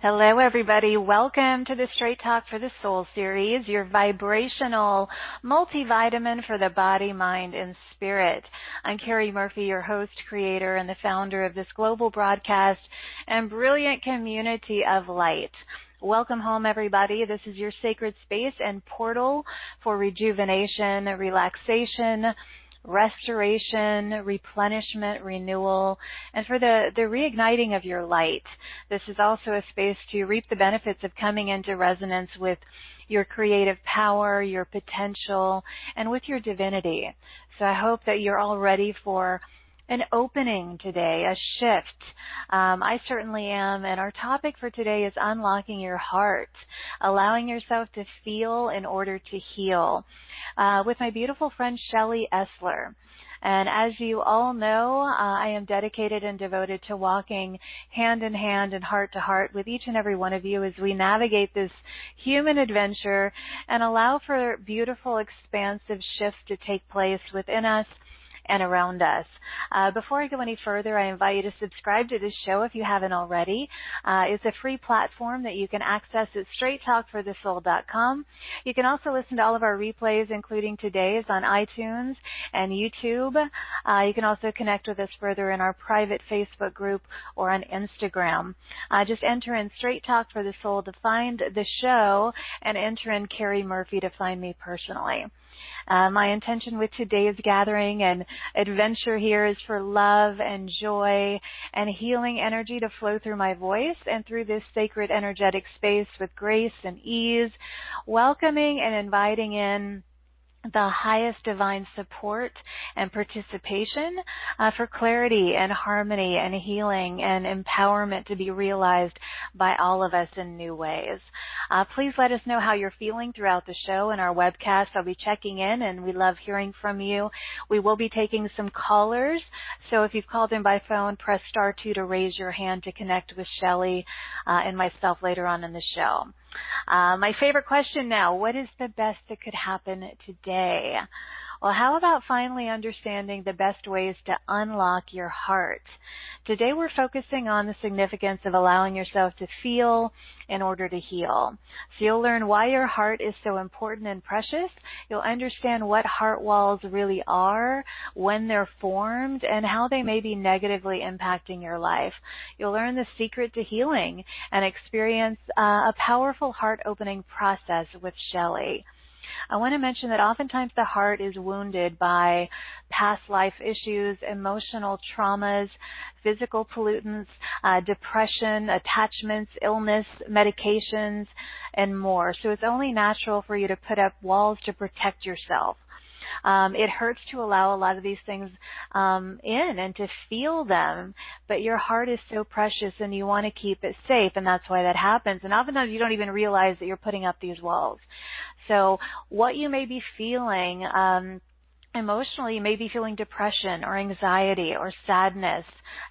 Hello, everybody. Welcome to the Straight Talk for the Soul series, your vibrational multivitamin for the body, mind, and spirit. I'm Kerry Murphy, your host, creator, and the founder of this global broadcast and brilliant community of light. Welcome home, everybody. This is your sacred space and portal for rejuvenation, relaxation, restoration, replenishment, renewal, and for the reigniting of your light. This is also a space to reap the benefits of coming into resonance with your creative power, your potential, and with your divinity. So I hope that you're all ready for an opening today, a shift. I certainly am, and our topic for today is unlocking your heart, allowing yourself to feel in order to heal, with my beautiful friend Shelley Esler. And as you all know, I am dedicated and devoted to walking hand in hand and heart to heart with each and every one of you as we navigate this human adventure and allow for beautiful, expansive shifts to take place within us and around us. Before I go any further, I invite you to subscribe to this show if you haven't already. It's a free platform that you can access at straighttalkforthesoul.com. You can also listen to all of our replays, including today's, on iTunes and YouTube. You can also connect with us further in our private Facebook group or on Instagram. Just enter in Straight Talk for the Soul to find the show and enter in Kerry Murphy to find me personally. My intention with today's gathering and adventure here is for love and joy and healing energy to flow through my voice and through this sacred energetic space with grace and ease, welcoming and inviting in the highest divine support and participation for clarity and harmony and healing and empowerment to be realized by all of us in new ways. Please let us know how you're feeling throughout the show and our webcast. I'll be checking in, and we love hearing from you. We will be taking some callers, so if you've called in by phone, press *2 to raise your hand to connect with Shelley and myself later on in the show. My favorite question now, what is the best that could happen today? Well, how about finally understanding the best ways to unlock your heart? Today we're focusing on the significance of allowing yourself to feel in order to heal. So you'll learn why your heart is so important and precious. You'll understand what heart walls really are, when they're formed, and how they may be negatively impacting your life. You'll learn the secret to healing and experience a powerful heart-opening process with Shelley. I want to mention that oftentimes the heart is wounded by past life issues, emotional traumas, physical pollutants, depression, attachments, illness, medications, and more. So it's only natural for you to put up walls to protect yourself. It hurts to allow a lot of these things in and to feel them, but your heart is so precious and you want to keep it safe, and that's why that happens. And oftentimes you don't even realize that you're putting up these walls. So what you may be feeling emotionally, you may be feeling depression or anxiety or sadness,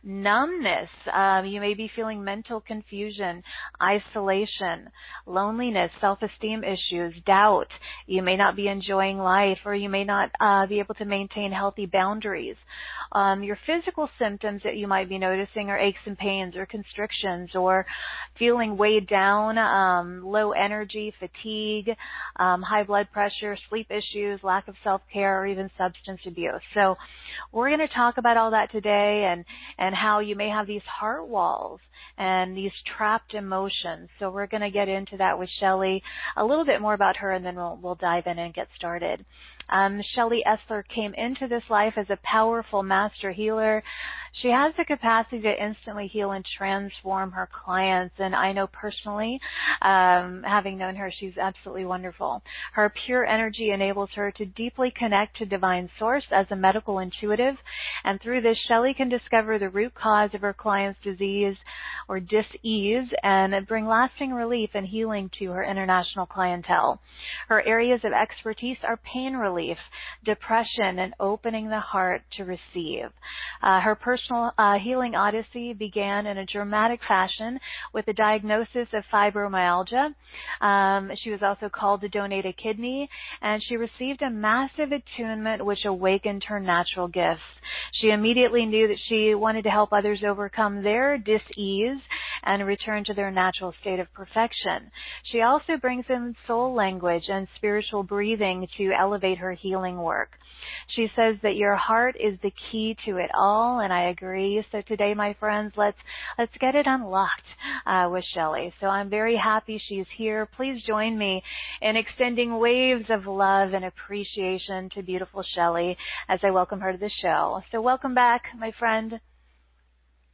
numbness. You may be feeling mental confusion, isolation, loneliness, self-esteem issues, doubt. You may not be enjoying life, or you may not be able to maintain healthy boundaries. Your physical symptoms that you might be noticing are aches and pains or constrictions, or feeling weighed down, low energy, fatigue, high blood pressure, sleep issues, lack of self-care, or even substance abuse. So we're going to talk about all that today, and how you may have these heart walls and these trapped emotions. So we're going to get into that with Shelley, a little bit more about her, and then we'll dive in and get started. Shelley Esler came into this life as a powerful master healer. She has the capacity to instantly heal and transform her clients, and I know personally, having known her, she's absolutely wonderful. Her pure energy enables her to deeply connect to divine source as a medical intuitive, and through this, Shelley can discover the root cause of her client's disease or dis-ease and bring lasting relief and healing to her international clientele. Her areas of expertise are pain relief, depression, and opening the heart to receive. Her personal healing odyssey began in a dramatic fashion with the diagnosis of fibromyalgia. She was also called to donate a kidney, and she received a massive attunement which awakened her natural gifts. She immediately knew that she wanted to help others overcome their dis-ease and return to their natural state of perfection. She also brings in soul language and spiritual breathing to elevate her healing work. She says that your heart is the key to it all, and I agree. So today, my friends, let's get it unlocked with Shelley. So I'm very happy she's here. Please join me in extending waves of love and appreciation to beautiful Shelley as I welcome her to the show. So welcome back, my friend.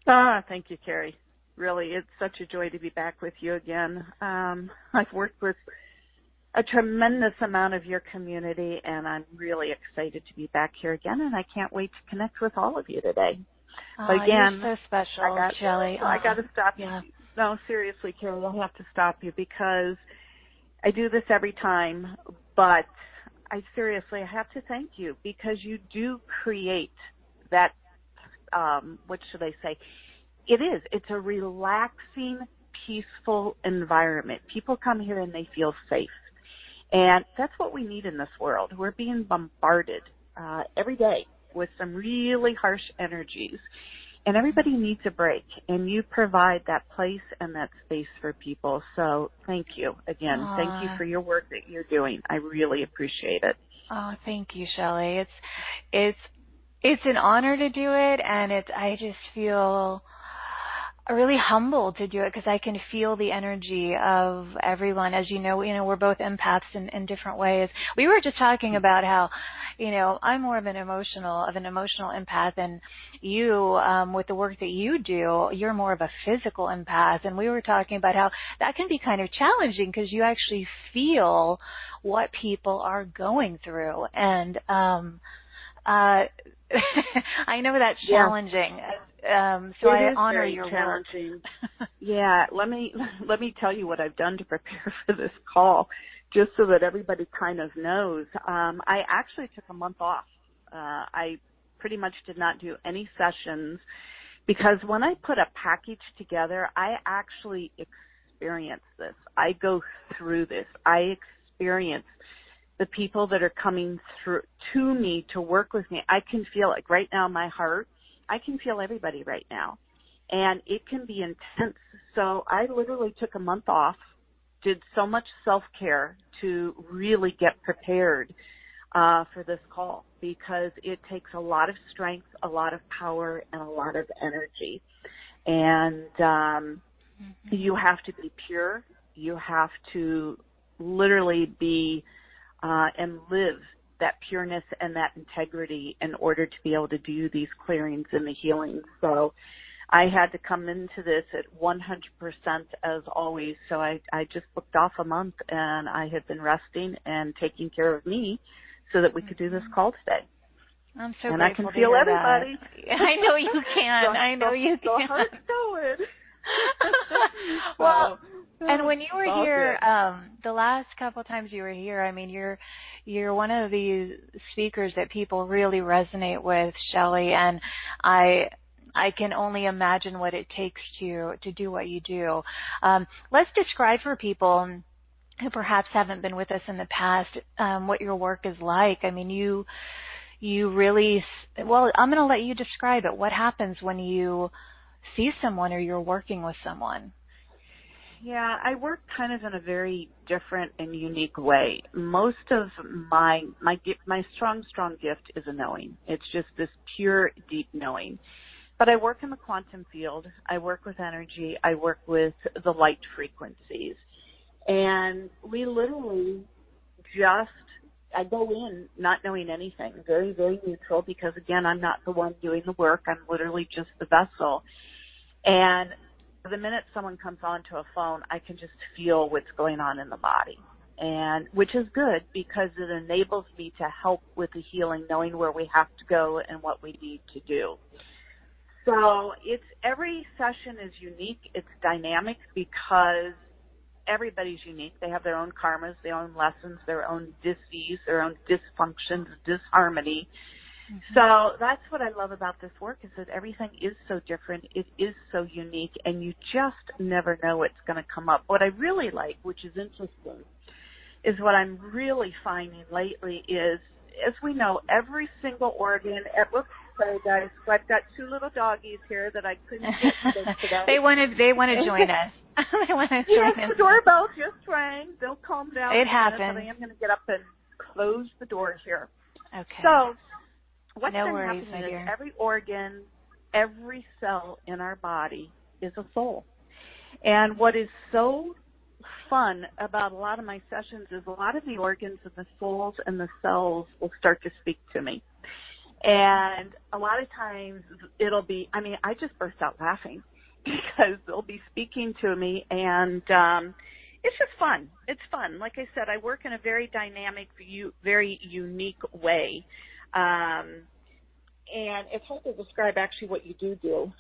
Thank you, Kerry. Really, it's such a joy to be back with you again. I've worked with a tremendous amount of your community, and I'm really excited to be back here again, and I can't wait to connect with all of you today. But again, you're so special, Shelley. I got to stop you. Yeah. No, seriously, Kerry, I'll have to stop you because I do this every time, but I have to thank you because you do create that, what should I say? It's a relaxing, peaceful environment. People come here and they feel safe. And that's what we need in this world. We're being bombarded every day with some really harsh energies. And everybody needs a break. And you provide that place and that space for people. So thank you again. Thank you for your work that you're doing. I really appreciate it. Oh, thank you, Shelley. It's an honor to do it, and I just feel really humbled to do it because I can feel the energy of everyone. As you know, we're both empaths in different ways. We were just talking about how, I'm more of an emotional empath, and you, with the work that you do, you're more of a physical empath. And we were talking about how that can be kind of challenging because you actually feel what people are going through. And I know that's challenging. So I honor your challenging. work. Yeah, let me tell you what I've done to prepare for this call, just so that everybody kind of knows. I actually took a month off. I pretty much did not do any sessions because when I put a package together, I actually experience this. I go through this. I experience the people that are coming through to me to work with me. I can feel it right now in my heart. I can feel everybody right now, and it can be intense. So I literally took a month off, did so much self-care to really get prepared for this call because it takes a lot of strength, a lot of power, and a lot of energy. And you have to be pure. You have to literally be and live that pureness and that integrity in order to be able to do these clearings and the healings. So I had to come into this at 100% as always. So I just booked off a month, and I had been resting and taking care of me so that we could do this call today. I'm so and grateful I can to feel hear everybody. That. I know you can. I know you can. So how's it going? Well, and when you were here, good. the last couple of times you were here, I mean, you're one of these speakers that people really resonate with, Shelley, and I can only imagine what it takes to do what you do. Let's describe for people who perhaps haven't been with us in the past what your work is like. I mean, you really, well, I'm going to let you describe it. What happens when you see someone or you're working with someone? Yeah, I work kind of in a very different and unique way. Most of my strong gift is a knowing. It's just this pure, deep knowing. But I work in the quantum field. I work with energy. I work with the light frequencies. And we literally I go in not knowing anything, very, very neutral, because, again, I'm not the one doing the work. I'm literally just the vessel. And the minute someone comes onto a phone, I can just feel what's going on in the body, and which is good because it enables me to help with the healing, knowing where we have to go and what we need to do. So every session is unique. It's dynamic because everybody's unique. They have their own karmas, their own lessons, their own dis-ease, their own dysfunctions, disharmony. Mm-hmm. So that's what I love about this work is that everything is so different. It is so unique, and you just never know what's going to come up. What I really like, which is interesting, is what I'm really finding lately is, as we know, every single organ, Sorry, guys. So I've got two little doggies here that I couldn't get today. They want to join us. They want to join Yes, us. the doorbell just rang. They'll calm down. It in a minute, happens. but I am going to get up and close the doors here. Okay. So what's No been worries, happening my is dear. every organ, every cell in our body is a soul. And what is so fun about a lot of my sessions is a lot of the organs and the souls and the cells will start to speak to me. And a lot of times it'll be, I just burst out laughing because they'll be speaking to me, and it's just fun. It's fun. Like I said, I work in a very dynamic, very unique way. And it's hard to describe actually what you do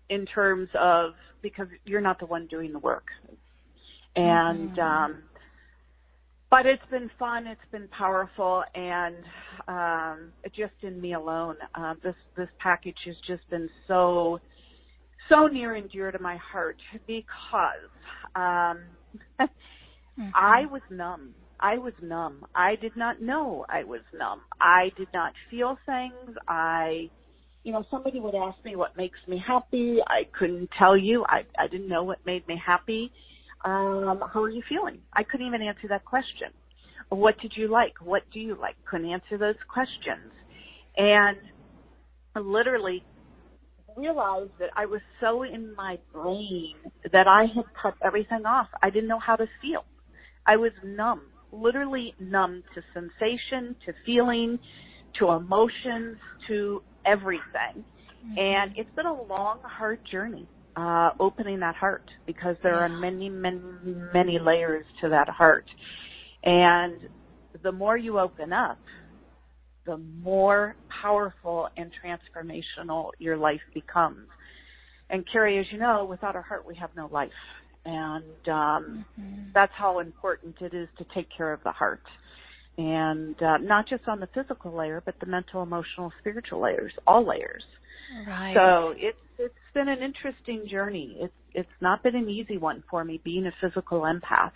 in terms of, because you're not the one doing the work. And but it's been fun, it's been powerful, and just in me alone, this package has just been so near and dear to my heart because I was numb. I did not know I was numb. I did not feel things. Somebody would ask me what makes me happy. I couldn't tell you. I didn't know what made me happy. How are you feeling? I couldn't even answer that question. What did you like? What do you like? Couldn't answer those questions. And I literally realized that I was so in my brain that I had cut everything off. I didn't know how to feel. I was numb, literally numb to sensation, to feeling, to emotions, to everything. And it's been a long, hard journey. Opening that heart, because there are many, many, many layers to that heart. And the more you open up, the more powerful and transformational your life becomes. And Kerry, as you know, without our heart, we have no life. And that's how important it is to take care of the heart. And not just on the physical layer, but the mental, emotional, spiritual layers, all layers. Right. So it's been an interesting journey. It's not been an easy one for me, being a physical empath.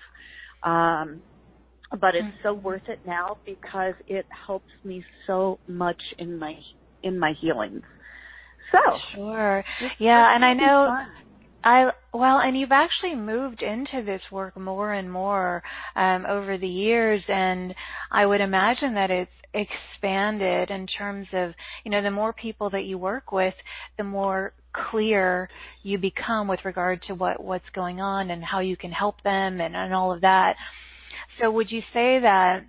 But it's so worth it now because it helps me so much in my healings. So sure. Yeah, and I know fun. and you've actually moved into this work more and more over the years, and I would imagine that it's expanded in terms of, the more people that you work with, the more clear you become with regard to what's going on and how you can help them and all of that. So would you say that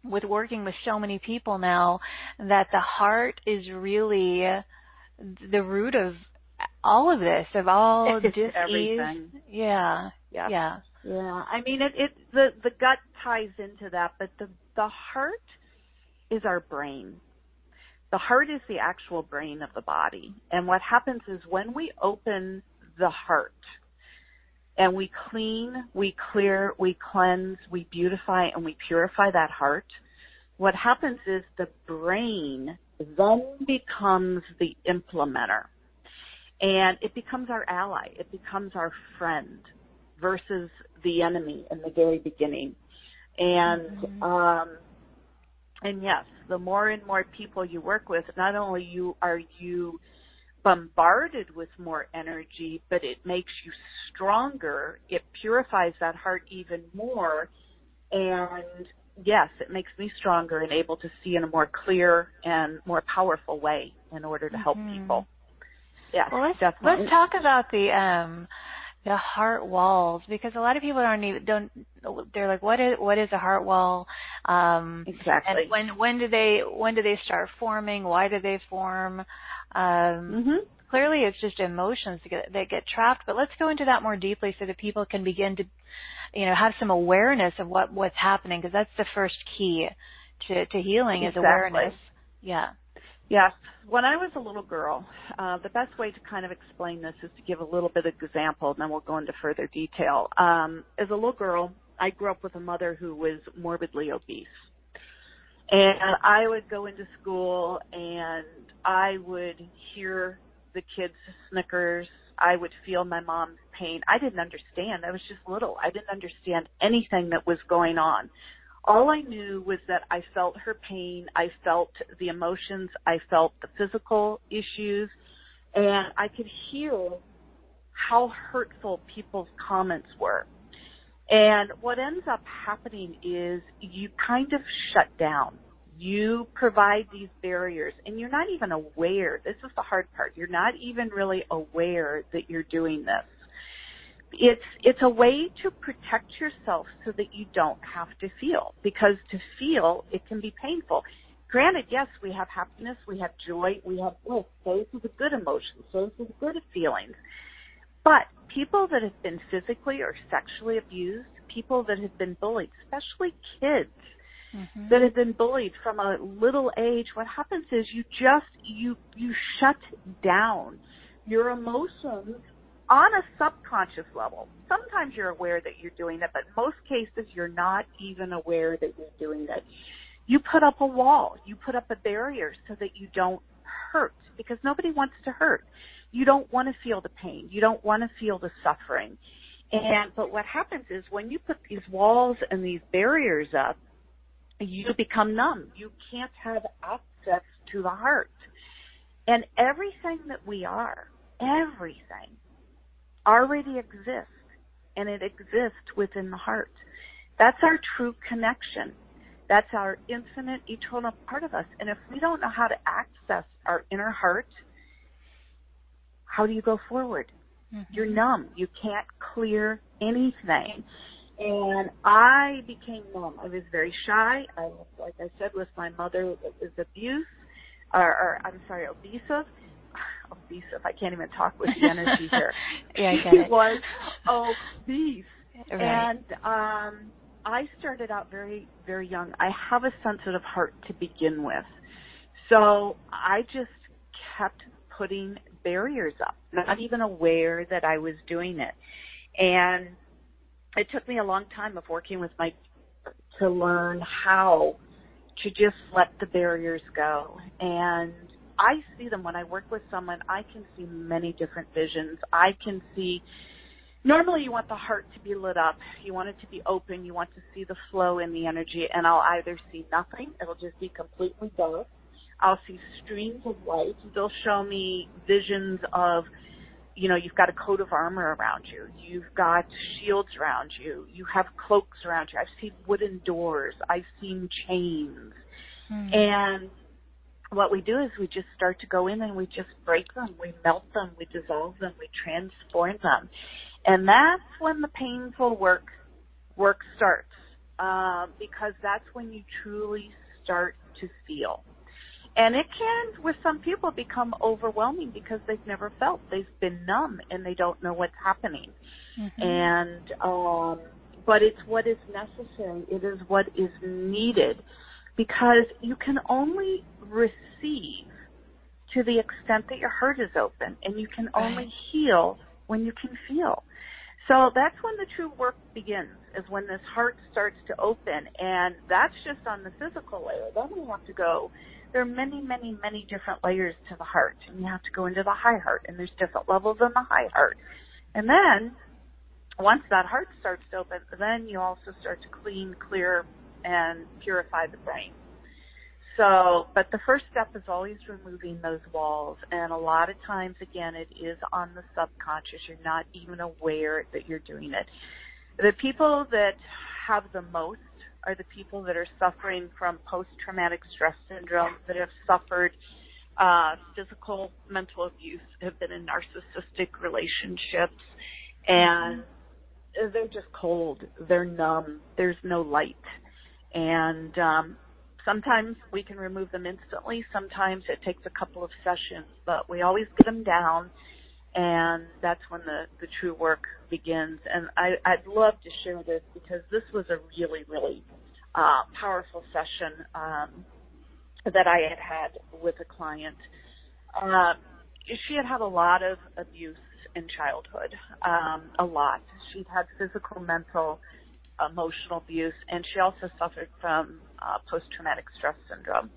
with working with so many people now, that the heart is really the root of all of this, of all dis-ease? Everything. Yeah. Yeah. Yeah. Yeah. The gut ties into that, but the heart is our brain. The heart is the actual brain of the body. And what happens is when we open the heart and we clean, we clear, we cleanse, we beautify, and we purify that heart, what happens is the brain then becomes the implementer. And it becomes our ally. It becomes our friend versus the enemy in the very beginning. And yes, the more and more people you work with, not only are you bombarded with more energy, but it makes you stronger. It purifies that heart even more. And yes, it makes me stronger and able to see in a more clear and more powerful way in order to help people. Yes, well, definitely. Let's talk about the heart walls, because a lot of people they're like, what is a heart wall? Exactly. And when do they start forming? Why do they form? Clearly it's just emotions that get trapped, but let's go into that more deeply so that people can begin to have some awareness of what's happening, because that's the first key to healing. Is awareness. Yeah. Yes. When I was a little girl, the best way to kind of explain this is to give a little bit of example, and then we'll go into further detail. As a little girl, I grew up with a mother who was morbidly obese. And I would go into school, and I would hear the kids' snickers. I would feel my mom's pain. I didn't understand. I was just little. I didn't understand anything that was going on. All I knew was that I felt her pain, I felt the emotions, I felt the physical issues, and I could hear how hurtful people's comments were. And what ends up happening is you kind of shut down. You provide these barriers, and you're not even aware. This is the hard part. You're not even really aware that you're doing this. It's a way to protect yourself so that you don't have to feel, because to feel, it can be painful. Granted, yes, we have happiness, we have joy, we have bliss. Those are the good emotions. Those are the good feelings. But people that have been physically or sexually abused, people that have been bullied, especially kids that have been bullied from a little age, what happens is you shut down your emotions on a subconscious level. Sometimes you're aware that you're doing it, but in most cases you're not even aware that you're doing it. You put up a wall. You put up a barrier so that you don't hurt, because nobody wants to hurt. You don't want to feel the pain. You don't want to feel the suffering. But what happens is when you put these walls and these barriers up, you become numb. You can't have access to the heart. And everything that we are, everything, already exists, and it exists within the heart. That's our true connection. That's our infinite, eternal part of us. And if we don't know how to access our inner heart, how do you go forward? You're numb. You can't clear anything. And I became numb. I was very shy. Like I said, with my mother, it was abusive. Obese. I can't even talk with the energy here. Yeah, I get she it. was obese. Right. And I started out very, very young. I have a sensitive heart to begin with. So I just kept putting barriers up, not even aware that I was doing it. And it took me a long time of working with my to learn how to just let the barriers go. And I see them when I work with someone. I can see many different visions. I can see, normally you want the heart to be lit up. You want it to be open. You want to see the flow in the energy. And I'll either see nothing. It'll just be completely dark. I'll see streams of light. They'll show me visions of, you've got a coat of armor around you. You've got shields around you. You have cloaks around you. I've seen wooden doors. I've seen chains. And what we do is we just start to go in and we just break them. We melt them. We dissolve them. We transform them. And that's when the painful work starts, because that's when you truly start to feel. And it can, with some people, become overwhelming because they've never felt. They've been numb and they don't know what's happening. But it's what is necessary. It is what is needed, because you can only receive to the extent that your heart is open, and you can only heal when you can feel. So that's when the true work begins, is when this heart starts to open, and that's just on the physical layer. Then we have to go. There are many, many, many different layers to the heart, and you have to go into the high heart, and there's different levels in the high heart. And then once that heart starts to open, then you also start to clean, clear, and purify the brain. So, but the first step is always removing those walls, and a lot of times, again, it is on the subconscious. You're not even aware that you're doing it. The people that have the most are the people that are suffering from post-traumatic stress syndrome, that have suffered physical, mental abuse, have been in narcissistic relationships, and they're just cold. They're numb. There's no light. And sometimes we can remove them instantly. Sometimes it takes a couple of sessions, but we always get them down, and that's when the true work begins. And I'd love to share this, because this was a really, really powerful session that I had with a client. She had a lot of abuse in childhood, a lot. She'd had physical, mental, emotional abuse, and she also suffered from post-traumatic stress syndrome.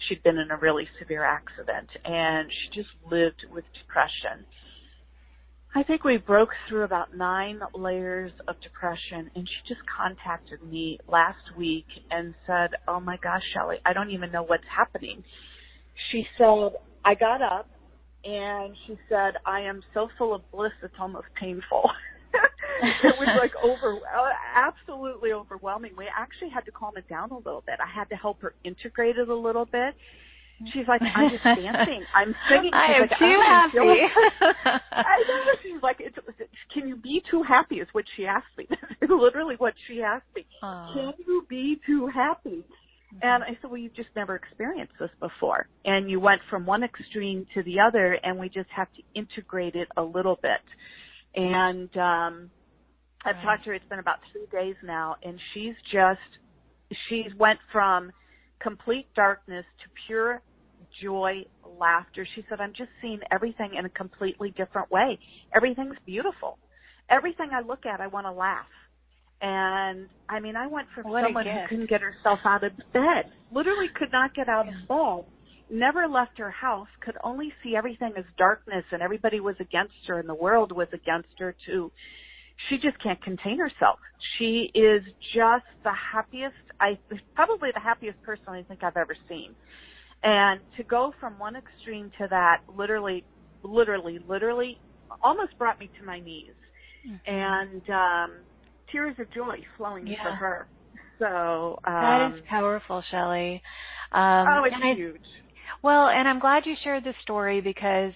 She'd been in a really severe accident, and she just lived with depression. I think we broke through about 9 layers of depression, and she just contacted me last week and said, oh my gosh, Shelley, I don't even know what's happening. She said, I got up, and she said, I am so full of bliss, it's almost painful. It was like absolutely overwhelming. We actually had to calm it down a little bit. I had to help her integrate it a little bit. She's like, I'm just dancing. I'm singing. I am like, too happy. I know. She's like, can you be too happy is what she asked me. Literally what she asked me. Can you be too happy? And I said, well, you've just never experienced this before. And you went from one extreme to the other, and we just have to integrate it a little bit. And I've talked to her, it's been about 3 days now, and she's went from complete darkness to pure joy, laughter. She said, I'm just seeing everything in a completely different way. Everything's beautiful. Everything I look at, I want to laugh. And, I mean, I went from someone who couldn't get herself out of bed, literally could not get out of bed, never left her house, could only see everything as darkness and everybody was against her and the world was against her, to she just can't contain herself. She is just the happiest, probably the happiest person I think I've ever seen. And to go from one extreme to that literally almost brought me to my knees. And tears of joy flowing for her. So that is powerful, Shelley. It's huge. Well, and I'm glad you shared this story, because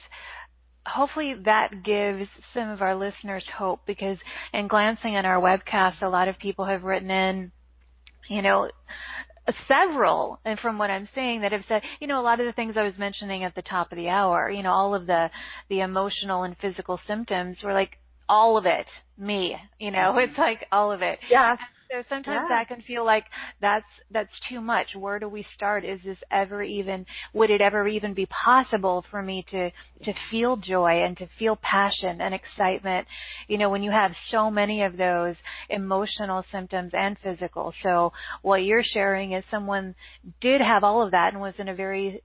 hopefully that gives some of our listeners hope, because in glancing at our webcast, a lot of people have written in, several, and from what I'm saying, that have said, a lot of the things I was mentioning at the top of the hour, all of the emotional and physical symptoms were like, all of it, me, it's like all of it. Yeah. So sometimes that can feel like that's too much. Where do we start? Would it ever even be possible for me to feel joy and to feel passion and excitement, when you have so many of those emotional symptoms and physical? So what you're sharing is someone did have all of that and was in a very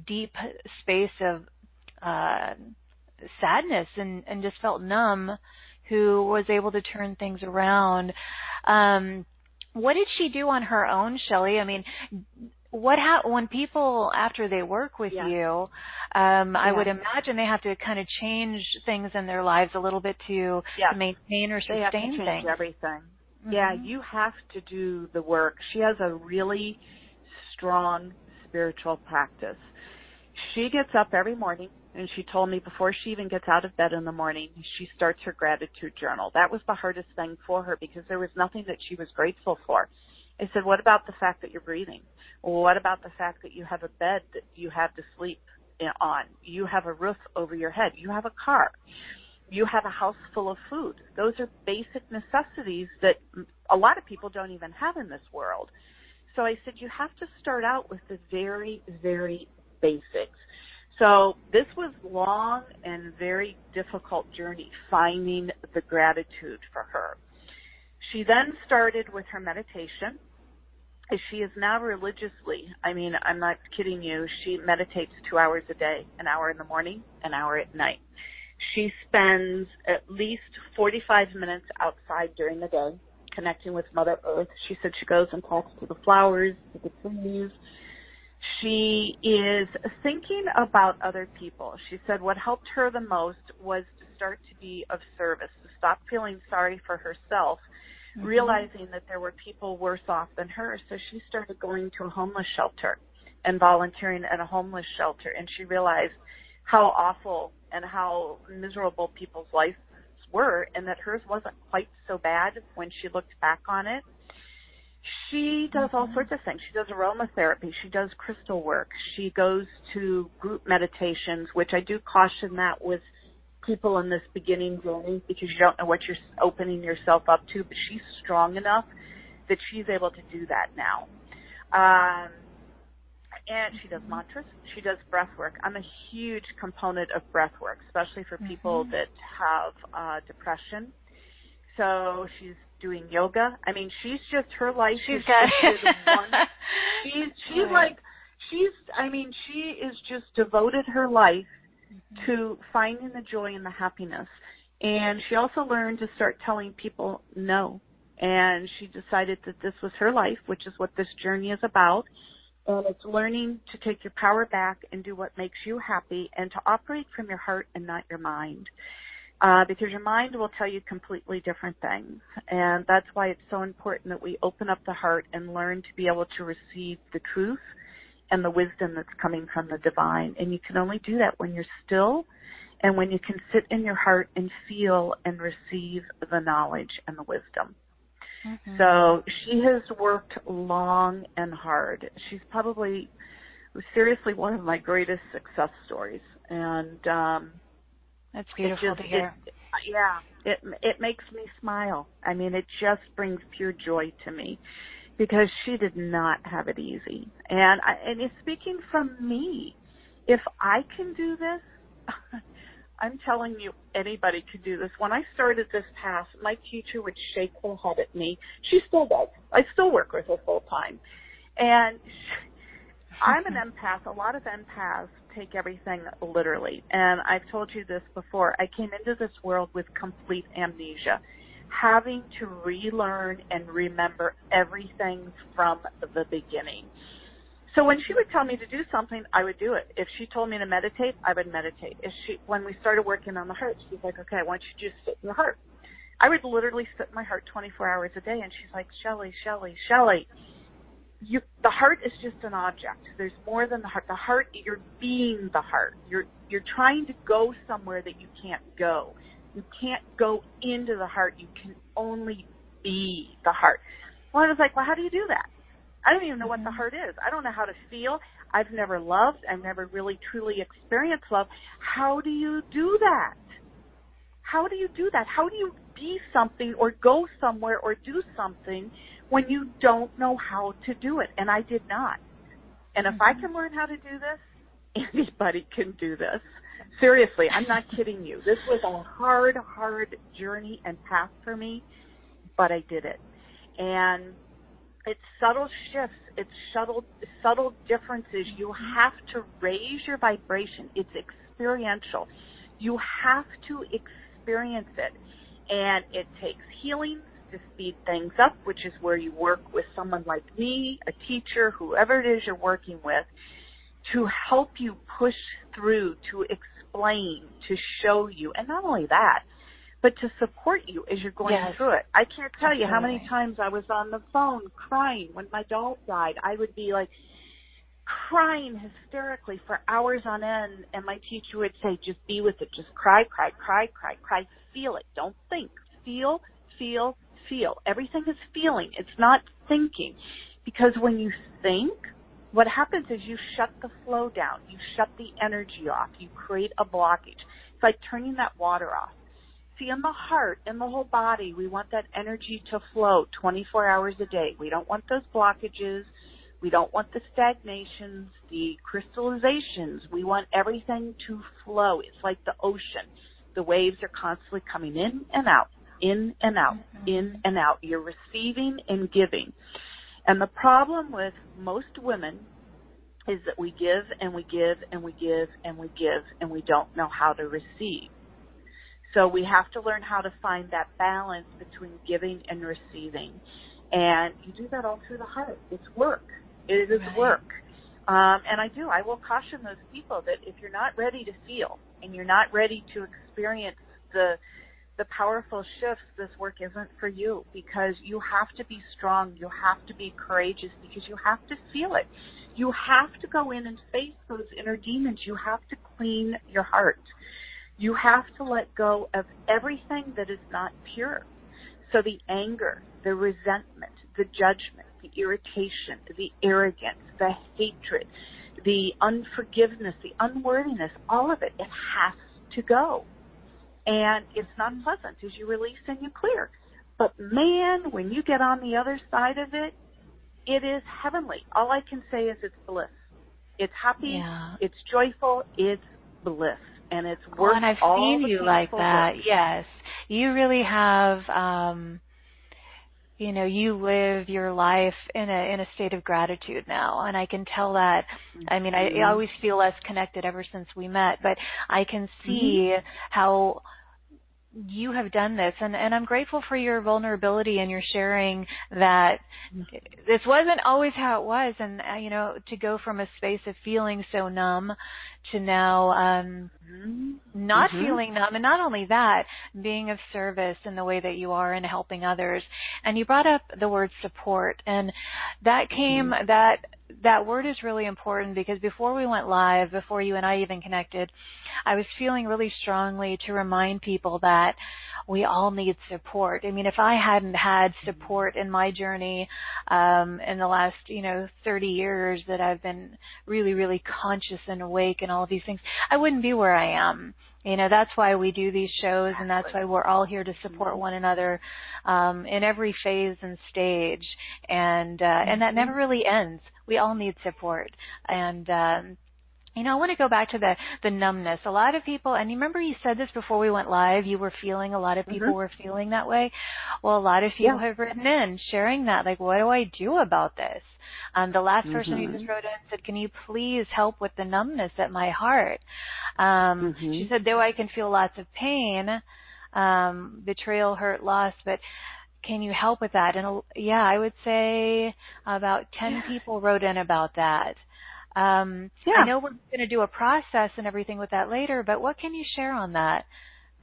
deep space of sadness and just felt numb, who was able to turn things around. What did she do on her own, Shelley? I mean, when people, after they work with you, I would imagine they have to kind of change things in their lives a little bit to maintain or sustain they have to change things. Everything. Yeah, you have to do the work. She has a really strong spiritual practice. She gets up every morning, and she told me before she even gets out of bed in the morning, she starts her gratitude journal. That was the hardest thing for her, because there was nothing that she was grateful for. I said, what about the fact that you're breathing? What about the fact that you have a bed that you have to sleep on? You have a roof over your head. You have a car. You have a house full of food. Those are basic necessities that a lot of people don't even have in this world. So I said, you have to start out with the very, very basics. So this was long and very difficult journey, finding the gratitude for her. She then started with her meditation. She is now religiously, I mean, I'm not kidding you, she meditates 2 hours a day, an hour in the morning, an hour at night. She spends at least 45 minutes outside during the day connecting with Mother Earth. She said she goes and talks to the flowers, to the trees. She is thinking about other people. She said what helped her the most was to start to be of service, to stop feeling sorry for herself, realizing that there were people worse off than her. So she started going to a homeless shelter and volunteering at a homeless shelter. And she realized how awful and how miserable people's lives were, and that hers wasn't quite so bad when she looked back on it. She does all sorts of things. She does aromatherapy. She does crystal work. She goes to group meditations, which I do caution that with people in this beginning journey, because you don't know what you're opening yourself up to, but she's strong enough that she's able to do that now. And she does mantras. She does breath work. I'm a huge component of breath work, especially for people that have depression. So she's doing yoga. I mean, she's just, her life she's is got just one. She is just devoted her life to finding the joy and the happiness And she also learned to start telling people no. And she decided that this was her life, which is what this journey is about. And it's learning to take your power back and do what makes you happy and to operate from your heart and not your mind. Because your mind will tell you completely different things. And that's why it's so important that we open up the heart and learn to be able to receive the truth and the wisdom that's coming from the divine. And you can only do that when you're still and when you can sit in your heart and feel and receive the knowledge and the wisdom. Mm-hmm. So she has worked long and hard. She's probably seriously one of my greatest success stories. And that's beautiful to hear. It makes me smile. I mean, it just brings pure joy to me because she did not have it easy. And it's speaking from me. If I can do this, I'm telling you, anybody could do this. When I started this path, my teacher would shake her head at me. She still does. I still work with her full time. And I'm an empath. A lot of empaths take everything literally. And I've told you this before. I came into this world with complete amnesia, having to relearn and remember everything from the beginning. So when she would tell me to do something, I would do it. If she told me to meditate, I would meditate. When we started working on the heart, she's like, okay, I want you to just sit in your heart. I would literally sit in my heart 24 hours a day, and she's like, Shelley, the heart is just an object. There's more than the heart. The heart, you're being the heart. You're trying to go somewhere that you can't go. You can't go into the heart. You can only be the heart. Well, I was like, well, how do you do that? I don't even know what the heart is. I don't know how to feel. I've never loved. I've never really truly experienced love. How do you do that? How do you do that? How do you be something or go somewhere or do something when you don't know how to do it? And I did not. And if I can learn how to do this, anybody can do this. Seriously, I'm not kidding you. This was a hard journey and path for me, but I did it. And it's subtle shifts. It's subtle differences. You have to raise your vibration. It's experiential. You have to experience it. And it takes healing to speed things up, which is where you work with someone like me, a teacher, whoever it is you're working with, to help you push through, to explain, to show you. And not only that, but to support you as you're going through it. I can't tell you how many times I was on the phone crying when my dog died. I would be like crying hysterically for hours on end, and my teacher would say, just be with it. Just cry. Feel it. Don't think. Feel. Everything is feeling. It's not thinking. Because when you think, what happens is you shut the flow down. You shut the energy off. You create a blockage. It's like turning that water off. See, in the heart, in the whole body, we want that energy to flow 24 hours a day. We don't want those blockages. We don't want the stagnations, the crystallizations. We want everything to flow. It's like the ocean. The waves are constantly coming in and out, in and out, in and out. You're receiving and giving. And the problem with most women is that we give and we give and we give and we give and we don't know how to receive. So we have to learn how to find that balance between giving and receiving. And you do that all through the heart. It's work. It is work. And I will caution those people that if you're not ready to feel and you're not ready to experience the powerful shifts, this work isn't for you, because you have to be strong. You have to be courageous, because you have to feel it. You have to go in and face those inner demons. You have to clean your heart. You have to let go of everything that is not pure. So the anger, the resentment, the judgment, the irritation, the arrogance, the hatred, the unforgiveness, the unworthiness, all of it has to go. And it's not pleasant as you release and you clear. But man, when you get on the other side of it, it is heavenly. All I can say is it's bliss. It's happy, it's joyful, it's bliss. And it's worth and I've all seen the you like that. work. Yes, you really have. You live your life in a state of gratitude now, and I can tell that. I mean, I always feel less connected ever since we met, but I can see how you have done this, and I'm grateful for your vulnerability and your sharing that this wasn't always how it was, and to go from a space of feeling so numb to now not feeling numb, and not only that, being of service in the way that you are and helping others. And you brought up the word support, and that came that word is really important, because before we went live, before you and I even connected, I was feeling really strongly to remind people that we all need support. I mean, if I hadn't had support in my journey in the last, 30 years that I've been really, really conscious and awake and all of these things, I wouldn't be where I am. That's why we do these shows, and that's why we're all here to support one another in every phase and stage, and that never really ends. We all need support, and I want to go back to the numbness. A lot of people, and you remember you said this before we went live, you were feeling, a lot of people were feeling that way. Well, a lot of people have written in sharing that, like, what do I do about this? The last person who just wrote in said, can you please help with the numbness at my heart? She said, though I can feel lots of pain, betrayal, hurt, loss, but can you help with that? And I would say about 10 people wrote in about that. I know we're going to do a process and everything with that later, but what can you share on that?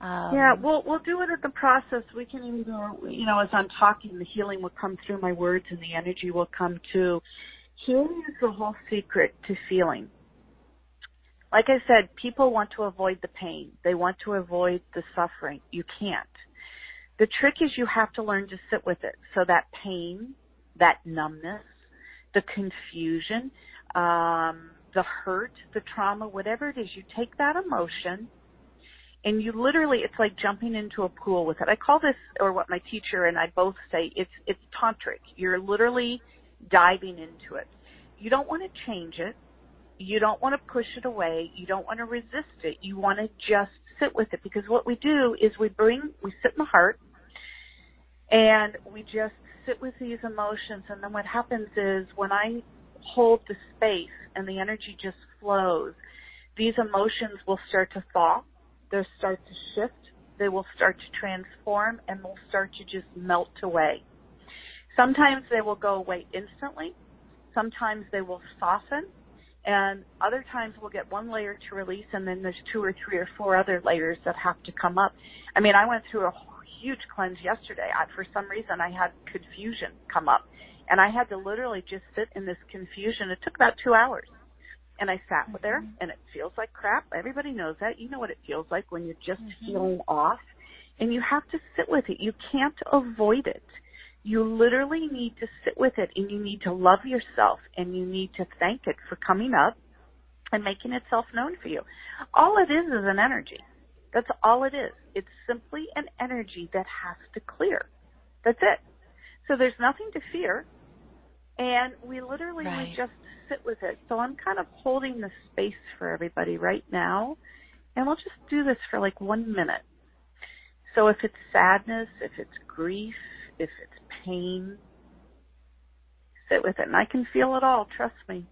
We'll do it at the process. We can even go, as I'm talking, the healing will come through my words and the energy will come too. Healing is the whole secret to feeling. Like I said, people want to avoid the pain. They want to avoid the suffering. You can't. The trick is you have to learn to sit with it. So that pain, that numbness, the confusion, the hurt, the trauma, whatever it is, you take that emotion and you literally, it's like jumping into a pool with it. I call this, or what my teacher and I both say, it's tantric. You're literally diving into it. You don't want to change it. You don't want to push it away. You don't want to resist it. You want to just sit with it, because what we do is we sit in the heart and we just sit with these emotions. And then what happens is when I hold the space and the energy just flows, these emotions will start to thaw. They'll start to shift. They will start to transform, and they'll start to just melt away. Sometimes they will go away instantly. Sometimes they will soften. And other times we'll get one layer to release, and then there's 2 or 3 or 4 other layers that have to come up. I mean, I went through a huge cleanse yesterday. For some reason, I had confusion come up. And I had to literally just sit in this confusion. It took about 2 hours. And I sat there, and it feels like crap. Everybody knows that. You know what it feels like when you're just feeling off. And you have to sit with it. You can't avoid it. You literally need to sit with it, and you need to love yourself, and you need to thank it for coming up and making itself known for you. All it is an energy. That's all it is. It's simply an energy that has to clear. That's it. So there's nothing to fear. And we literally we just sit with it. So I'm kind of holding the space for everybody right now. And we'll just do this for like 1 minute. So if it's sadness, if it's grief, if it's pain, sit with it. And I can feel it all, trust me.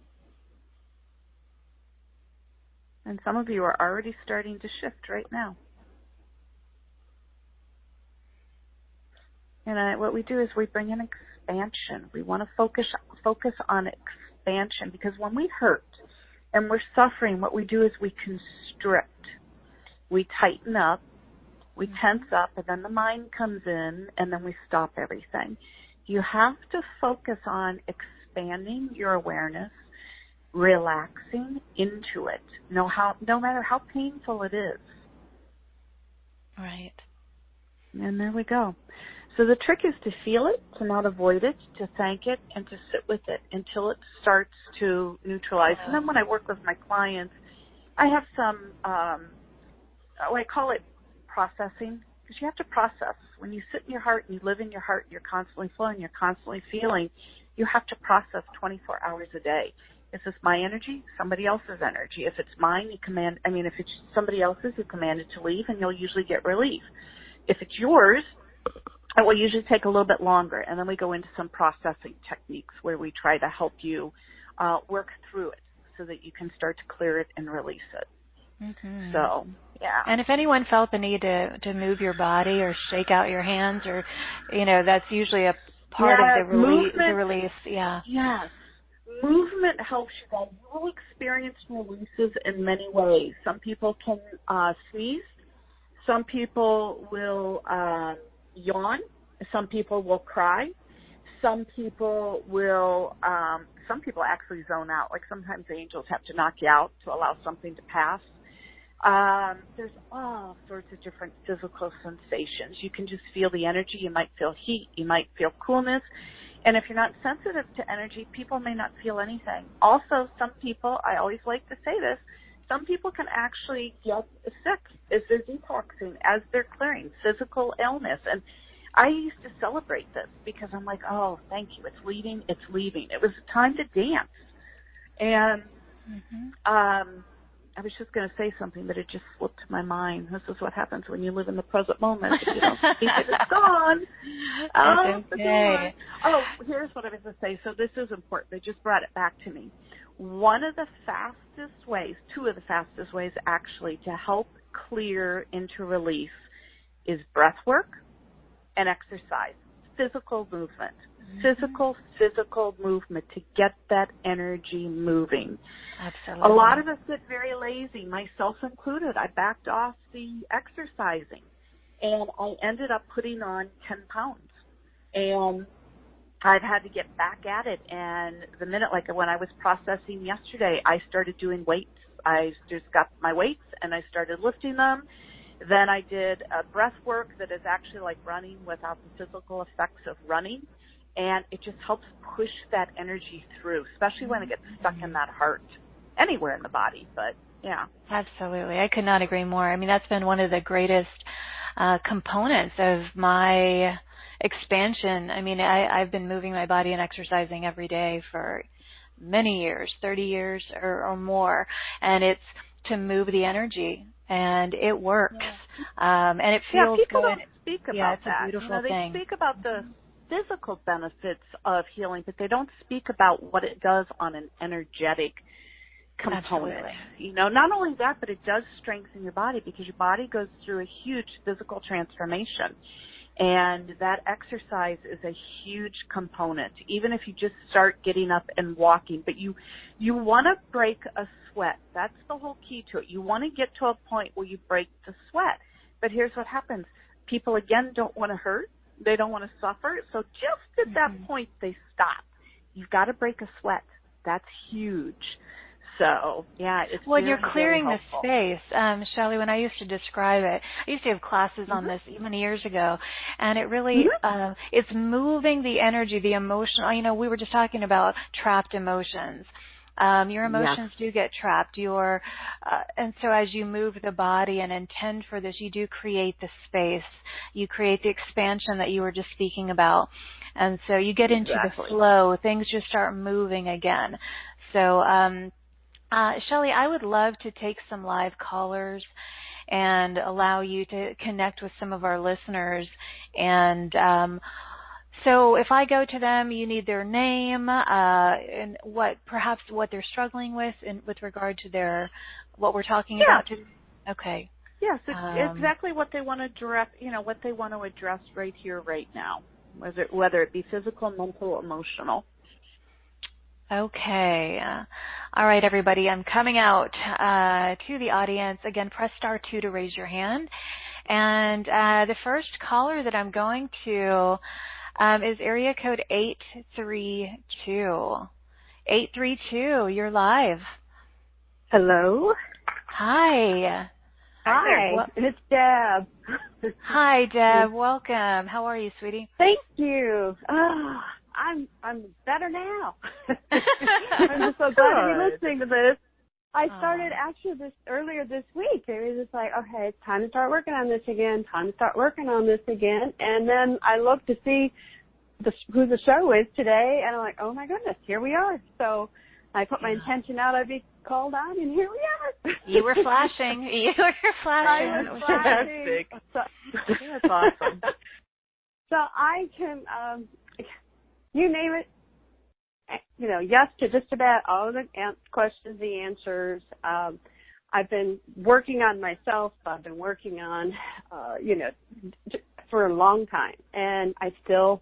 And some of you are already starting to shift right now. And what we do is we bring in expansion. We want to focus on expansion, because when we hurt and we're suffering, what we do is we constrict. We tighten up, we tense up, and then the mind comes in, and then we stop everything. You have to focus on expanding your awareness, relaxing into it, no matter how painful it is. Right. And there we go. So the trick is to feel it, to not avoid it, to thank it, and to sit with it until it starts to neutralize. And then when I work with my clients, I have some, I call it processing, because you have to process. When you sit in your heart and you live in your heart, you're constantly flowing, you're constantly feeling, you have to process 24 hours a day. Is this my energy? Somebody else's energy. If it's mine, if it's somebody else's, you command it to leave, and you'll usually get relief. If it's yours, it will usually take a little bit longer, and then we go into some processing techniques where we try to help you work through it so that you can start to clear it and release it. So Yeah. And if anyone felt the need to move your body or shake out your hands, or, that's usually a part of the release. Yeah. Yes. Movement helps you guys. You will experience releases in many ways. Some people can sneeze. Some people will yawn. Some people will cry. Some people actually zone out. Like sometimes the angels have to knock you out to allow something to pass. There's all sorts of different physical sensations. You can just feel the energy. You might feel heat. You might feel coolness. And if you're not sensitive to energy, people may not feel anything. Also, some people, I always like to say this, some people can actually get sick as they're detoxing, as they're clearing physical illness. And I used to celebrate this because I'm like, oh, thank you. It's leaving. It's leaving. It was time to dance. And I was just going to say something, but it just slipped my mind. This is what happens when you live in the present moment. If you don't speak it, it's gone. Okay. Oh, here's what I was going to say. So this is important. They just brought it back to me. One of the fastest ways, two of the fastest ways actually, to help clear into release is breath work and exercise, physical movement. Physical movement to get that energy moving. Absolutely. A lot of us get very lazy, myself included. I backed off the exercising, and I ended up putting on 10 pounds. And I've had to get back at it. And the minute, like when I was processing yesterday, I started doing weights. I just got my weights, and I started lifting them. Then I did a breath work that is actually like running without the physical effects of running. And it just helps push that energy through, especially when it gets stuck in that heart, anywhere in the body. But, yeah. Absolutely. I could not agree more. I mean, that's been one of the greatest components of my expansion. I mean, I've been moving my body and exercising every day for many years, 30 years or more. And it's to move the energy. And it works. And it feels good. People don't speak about it's that. A beautiful thing. They speak about the physical benefits of healing, but they don't speak about what it does on an energetic component. Absolutely. Not only that, but it does strengthen your body because your body goes through a huge physical transformation. And that exercise is a huge component, even if you just start getting up and walking. But you want to break a sweat. That's the whole key to it. You want to get to a point where you break the sweat. But here's what happens. People, again, don't want to hurt. They don't want to suffer. So just at that point, they stop. You've got to break a sweat. That's huge. So, yeah, it's when very, you're clearing very the space, Shelley, when I used to describe it, I used to have classes on this even years ago, and it really, it's moving the energy, the emotional, we were just talking about trapped emotions. Your emotions do get trapped. And so as you move the body and intend for this, you do create the space. You create the expansion that you were just speaking about. And so you get into the flow. Things just start moving again. So, Shelley, I would love to take some live callers and allow you to connect with some of our listeners. And so if I go to them, you need their name and perhaps what they're struggling with with regard to what we're talking about today. Okay. Yes, exactly what they want to direct, what they want to address right here, right now, whether it be physical, mental, emotional. Okay. All right, everybody. I'm coming out to the audience. Again, press *2 to raise your hand. And the first caller that I'm going to is area code 832. 832, you're live. Hello. Hi. Hi, it's Deb. Hi, Deb. Welcome. How are you, sweetie? Thank you. I'm better now. I'm just so glad to be listening to this. I started actually earlier this week. It was just like, okay, it's time to start working on this again. And then I looked to see who the show is today, and I'm like, oh my goodness, here we are. So I put my intention out I'd be called on, and here we are. You were flashing. I was flashing. That's awesome. So I can, you name it, yes to just about all of the questions, the answers. I've been working on myself. I've been working on, for a long time, and I still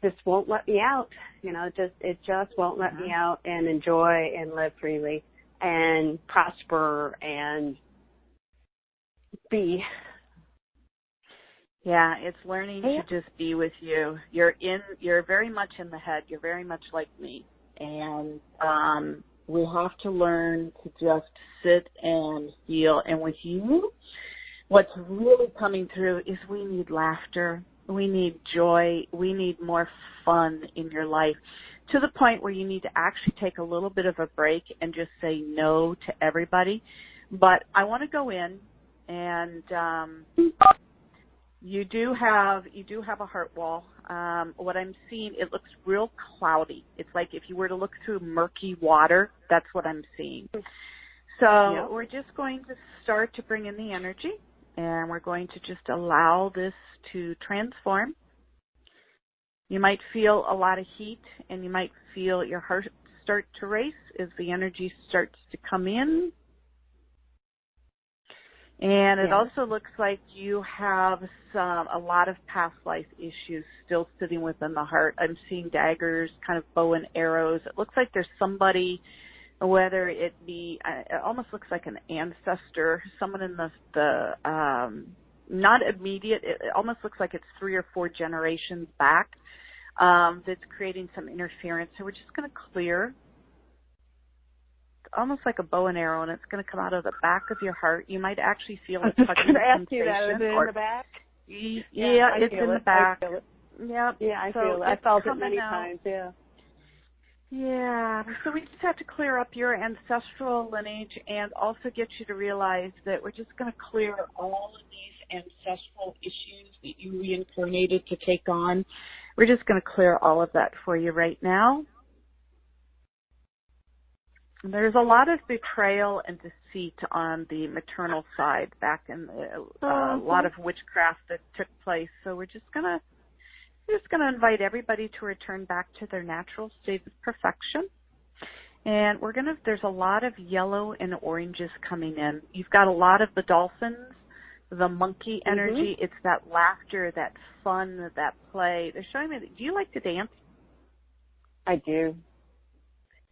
just won't let me out. It just won't let me out and enjoy and live freely and prosper and be. Yeah, it's learning to just be with you. You're very much in the head. You're very much like me. And we have to learn to just sit and feel. And with you, what's really coming through is we need laughter. We need joy. We need more fun in your life, to the point where you need to actually take a little bit of a break and just say no to everybody. But I want to go in, and you do have a heart wall. What I'm seeing, it looks real cloudy. It's like if you were to look through murky water, that's what I'm seeing. So we're just going to start to bring in the energy, and we're going to just allow this to transform. You might feel a lot of heat, and you might feel your heart start to race as the energy starts to come in. And it also looks like you have a lot of past life issues still sitting within the heart. I'm seeing daggers, kind of bow and arrows. It looks like there's somebody, whether it be, it almost looks like an ancestor, someone in the not immediate, it almost looks like it's 3 or 4 generations back, that's creating some interference. So we're just going to clear, almost like a bow and arrow, and it's going to come out of the back of your heart. You might actually feel a touching sensation. I was going to ask you that. Is it in the back? Yeah, it's in the back. I feel it. Yep. Yeah, I feel it. I felt it many times, Yeah. So we just have to clear up your ancestral lineage and also get you to realize that we're just going to clear all of these ancestral issues that you reincarnated to take on. We're just going to clear all of that for you right now. There's a lot of betrayal and deceit on the maternal side back in a lot of witchcraft that took place. So we're just gonna invite everybody to return back to their natural state of perfection. And there's a lot of yellow and oranges coming in. You've got a lot of the dolphins, the monkey energy. It's that laughter, that fun, that play. They're showing me that. Do you like to dance? I do.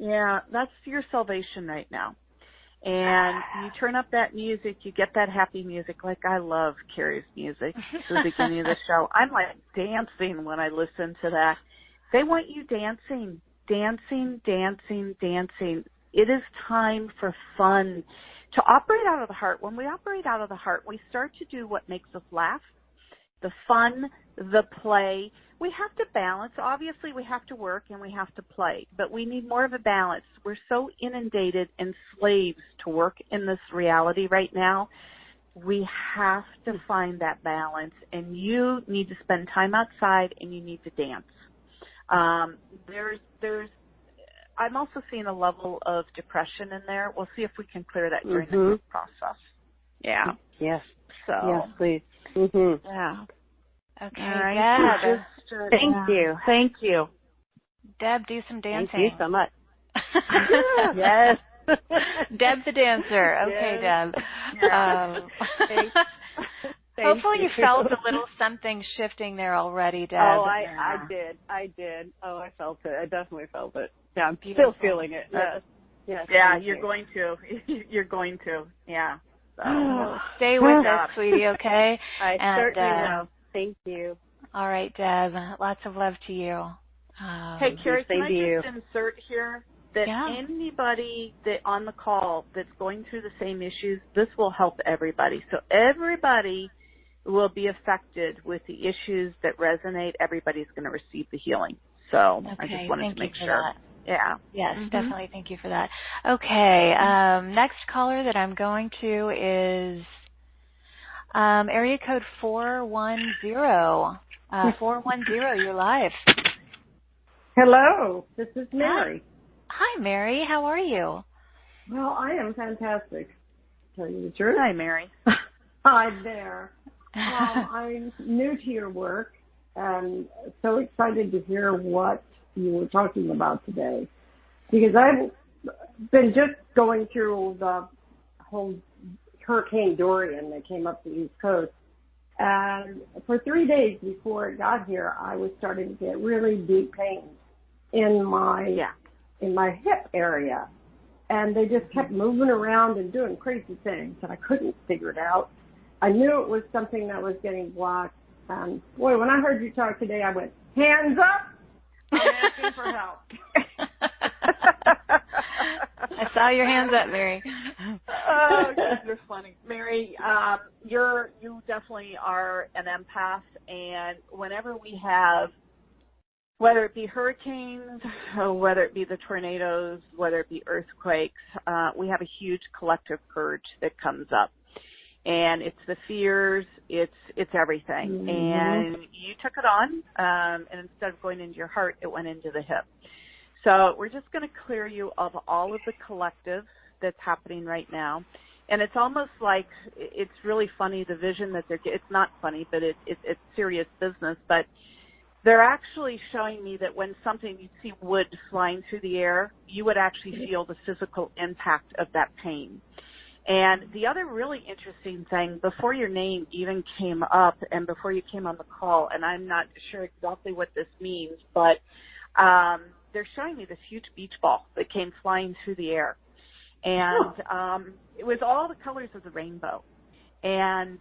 Yeah, that's your salvation right now. And you turn up that music, you get that happy music. Like, I love Kerry's music at the beginning of the show. I'm like dancing when I listen to that. They want you dancing, dancing, dancing, dancing. It is time for fun. To operate out of the heart, when we operate out of the heart, we start to do what makes us laugh, the fun, the play. We have to balance. Obviously, we have to work and we have to play, but we need more of a balance. We're so inundated and slaves to work in this reality right now. We have to find that balance, and you need to spend time outside and you need to dance. I'm also seeing a level of depression in there. We'll see if we can clear that during the process. Yeah. Yes. So. Yes, please. Yeah. Okay, right. Deb. Thank you. Thank you. Deb, do some dancing. Thank you so much. Yes. Deb the dancer. Okay, yes. Deb. Thanks. Hopefully you felt a little something shifting there already, Deb. Oh, I did. Oh, I felt it. I definitely felt it. Yeah, I'm still feeling it. Yes. Yes. Yeah, you're going to. You're going to. Yeah. So. Stay with us, sweetie, okay? I certainly will. Thank you. All right, Deb. Lots of love to you. Hey, Kerry, can I just insert here that Yeah. anybody that on the call that's going through the same issues, this will help everybody. So everybody will be affected with the issues that resonate. Everybody's going to receive the healing. So okay, I just wanted to make sure. That. Yeah. Yes, definitely. Thank you for that. Okay. Next caller that I'm going to is area code 410. 410, you're live. Hello, this is Mary. Hi, Mary. How are you? Well, I am fantastic, to tell you the truth. Hi, Mary. Hi there. Well, I'm new to your work and so excited to hear what you were talking about today, because I've been just going through the Hurricane Dorian that came up the East Coast. And for 3 days before it got here, I was starting to get really deep pains in my hip area. And they just kept moving around and doing crazy things, and I couldn't figure it out. I knew it was something that was getting blocked. And boy, when I heard you talk today, I went, hands up! I'm asking for help. I saw your hands up, Mary. Oh, you're funny. Mary, you definitely are an empath, and whenever we have, whether it be hurricanes, or whether it be the tornadoes, whether it be earthquakes, we have a huge collective purge that comes up. And it's the fears, it's everything. Mm-hmm. And you took it on, and instead of going into your heart, it went into the hip. So we're just going to clear you of all of the collective that's happening right now. And it's almost like, it's really funny, the vision that it's not funny, but it's serious business. But they're actually showing me that when you see wood flying through the air, you would actually feel the physical impact of that pain. And the other really interesting thing, before your name even came up and before you came on the call, and I'm not sure exactly what this means, but they're showing me this huge beach ball that came flying through the air. And it was all the colors of the rainbow. And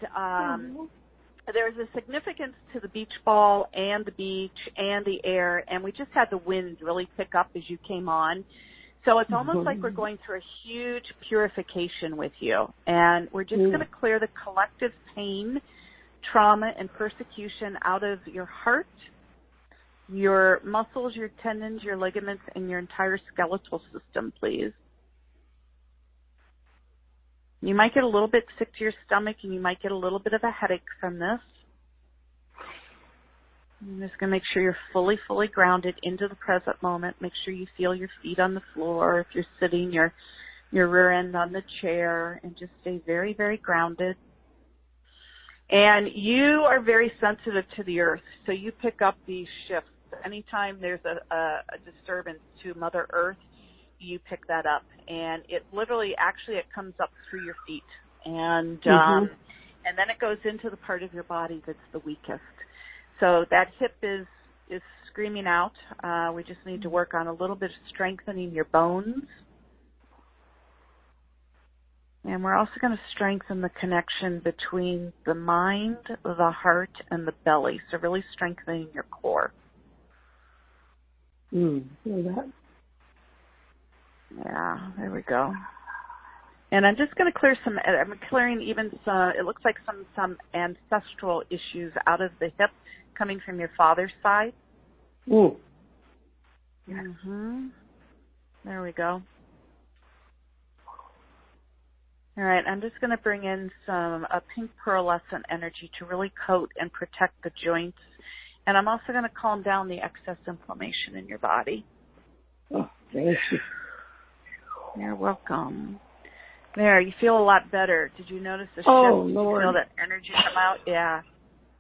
there's a significance to the beach ball and the beach and the air, and we just had the wind really pick up as you came on. So it's almost like we're going through a huge purification with you, and we're just going to clear the collective pain, trauma, and persecution out of your heart, your muscles, your tendons, your ligaments, and your entire skeletal system, please. You might get a little bit sick to your stomach, and you might get a little bit of a headache from this. I'm just going to make sure you're fully, fully grounded into the present moment. Make sure you feel your feet on the floor. If you're sitting, your rear end on the chair, and just stay very, very grounded. And you are very sensitive to the earth, so you pick up these shifts. Anytime there's a disturbance to Mother Earth, you pick that up. And it literally, it comes up through your feet. And then it goes into the part of your body that's the weakest. So that hip is screaming out. We just need to work on a little bit of strengthening your bones. And we're also going to strengthen the connection between the mind, the heart, and the belly. So really strengthening your core. Yeah, there we go. And I'm just going to clear I'm clearing even some, it looks like some ancestral issues out of the hip coming from your father's side. Ooh. There we go. All right, I'm just going to bring in a pink pearlescent energy to really coat and protect the joints. And I'm also going to calm down the excess inflammation in your body. Oh, thank you. You're welcome. There, you feel a lot better. Did you notice the shift? Oh, Lord. Feel that energy come out? Yeah.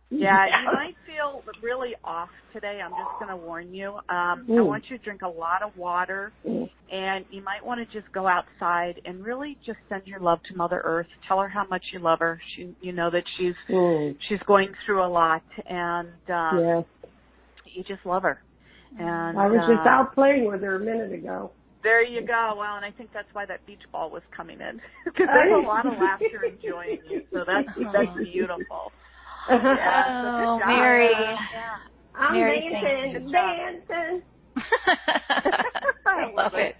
Yeah, you might feel really off today. I'm just going to warn you. I want you to drink a lot of water, and you might want to just go outside and really just send your love to Mother Earth. Tell her how much you love her. You know that she's going through a lot, and you just love her. And I was just out playing with her a minute ago. There you go. Well, and I think that's why that beach ball was coming in, because there's a lot of laughter enjoying you. So that's beautiful. Oh, Mary. I'm Mary, dancing. I love it.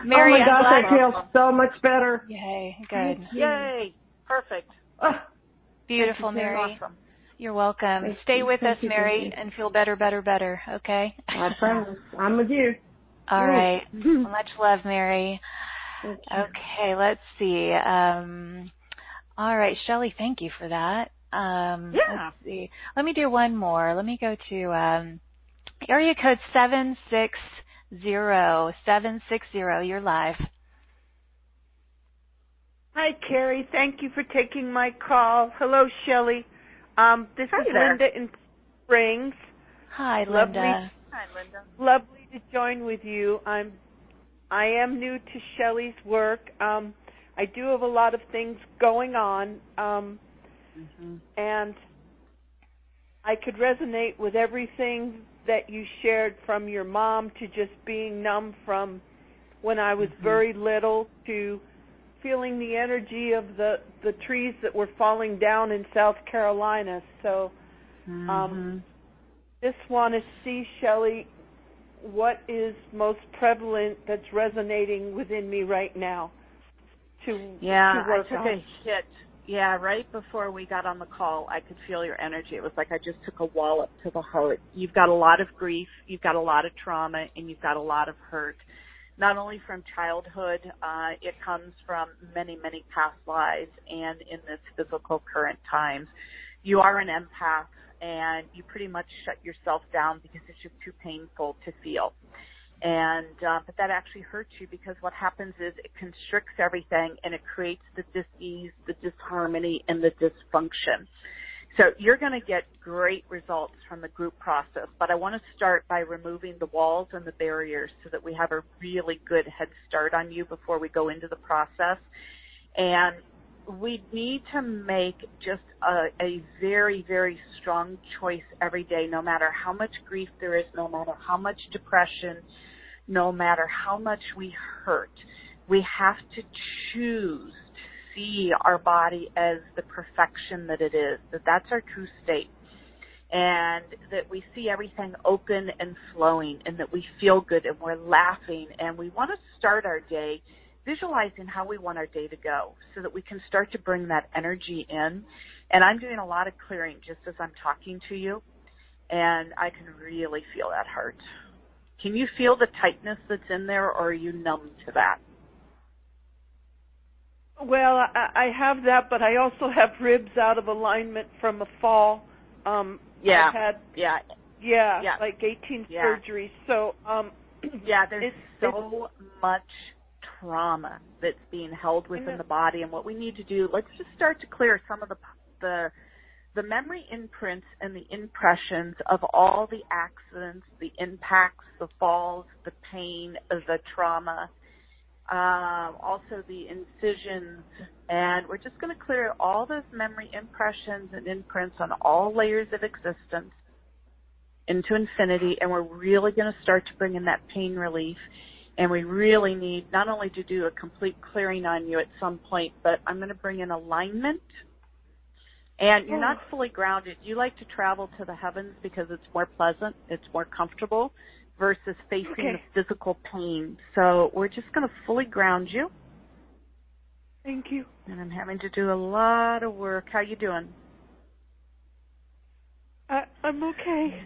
Mary, oh my gosh, I feel so much better. Yay, good. Yay, perfect. Beautiful, Mary. Awesome. You're welcome. Stay with us, Mary, and feel better, okay? I promise. I'm with you. All right. Much love, Mary. Okay, let's see. All right, Shelley, thank you for that. Let's see. Let me do one more. Let me go to area code 760. 760. You're live. Hi, Kerry. Thank you for taking my call. Hello, Shelley. This is Linda in Springs. Hi, Linda. Hi, Linda. Lovely to join with you. I'm I am new to Shelley's work. I do have a lot of things going on, and I could resonate with everything that you shared, from your mom to just being numb from when I was very little to feeling the energy of the trees that were falling down in South Carolina. So just want to see, Shelley, what is most prevalent that's resonating within me right now to work I took on. a hit. Yeah, right before we got on the call, I could feel your energy. It was like I just took a wallop to the heart. You've got a lot of grief, you've got a lot of trauma, and you've got a lot of hurt. Not only from childhood, it comes from many, many past lives and in this physical current times. You are an empath, and you pretty much shut yourself down because it's just too painful to feel. And but that actually hurts you, because what happens is it constricts everything, and it creates the dis-ease, the disharmony, and the dysfunction. So you're going to get great results from the group process, but I want to start by removing the walls and the barriers so that we have a really good head start on you before we go into the process. And we need to make just a very, very strong choice every day, no matter how much grief there is, no matter how much depression, no matter how much we hurt. We have to choose to see our body as the perfection that it is, that that's our true state, and that we see everything open and flowing, and that we feel good and we're laughing, and we want to start our day visualizing how we want our day to go so that we can start to bring that energy in. And I'm doing a lot of clearing just as I'm talking to you, and I can really feel that heart. Can you feel the tightness that's in there, or are you numb to that? Well, I have that, but I also have ribs out of alignment from a fall. I've had like 18 surgeries. So there's so much trauma that's being held within the body, and what we need to do, let's just start to clear some of the memory imprints and the impressions of all the accidents, the impacts, the falls, the pain, the trauma, also the incisions, and we're just going to clear all those memory impressions and imprints on all layers of existence into infinity, and we're really going to start to bring in that pain relief. And we really need not only to do a complete clearing on you at some point, but I'm going to bring in alignment. And you're not fully grounded. You like to travel to the heavens because it's more pleasant, it's more comfortable, versus facing the physical pain. So we're just going to fully ground you. Thank you. And I'm having to do a lot of work. How you doing? I'm okay.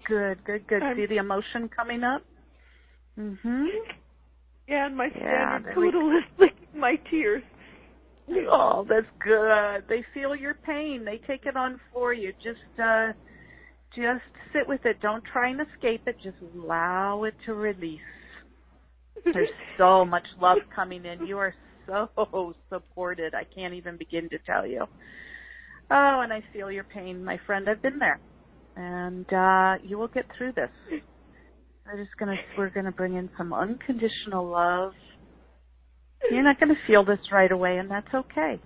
Good. See the emotion coming up? Yeah, and my standard poodle is licking my tears. Oh, that's good. They feel your pain. They take it on for you. Just sit with it. Don't try and escape it. Just allow it to release. There's so much love coming in. You are so supported. I can't even begin to tell you. Oh, and I feel your pain, my friend. I've been there. And you will get through this. We're gonna bring in some unconditional love. You're not gonna feel this right away, and that's okay.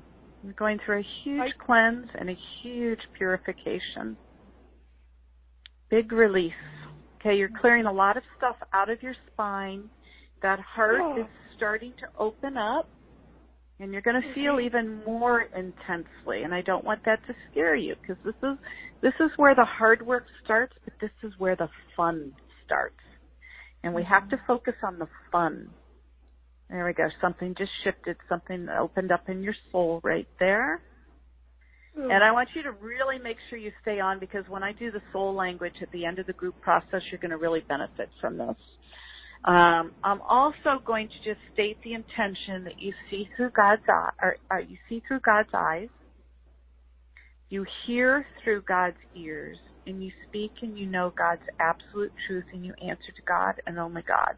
You're going through a huge cleanse and a huge purification. Big release. Okay, you're clearing a lot of stuff out of your spine. That heart is starting to open up, and you're going to feel even more intensely. And I don't want that to scare you, because this is where the hard work starts, but this is where the fun starts. And we have to focus on the fun. There we go. Something just shifted. Something opened up in your soul right there. And I want you to really make sure you stay on, because when I do the soul language at the end of the group process, you're going to really benefit from this. I'm also going to just state the intention that you see through God's you see through God's eyes, you hear through God's ears, and you speak and you know God's absolute truth, and you answer to God and only God.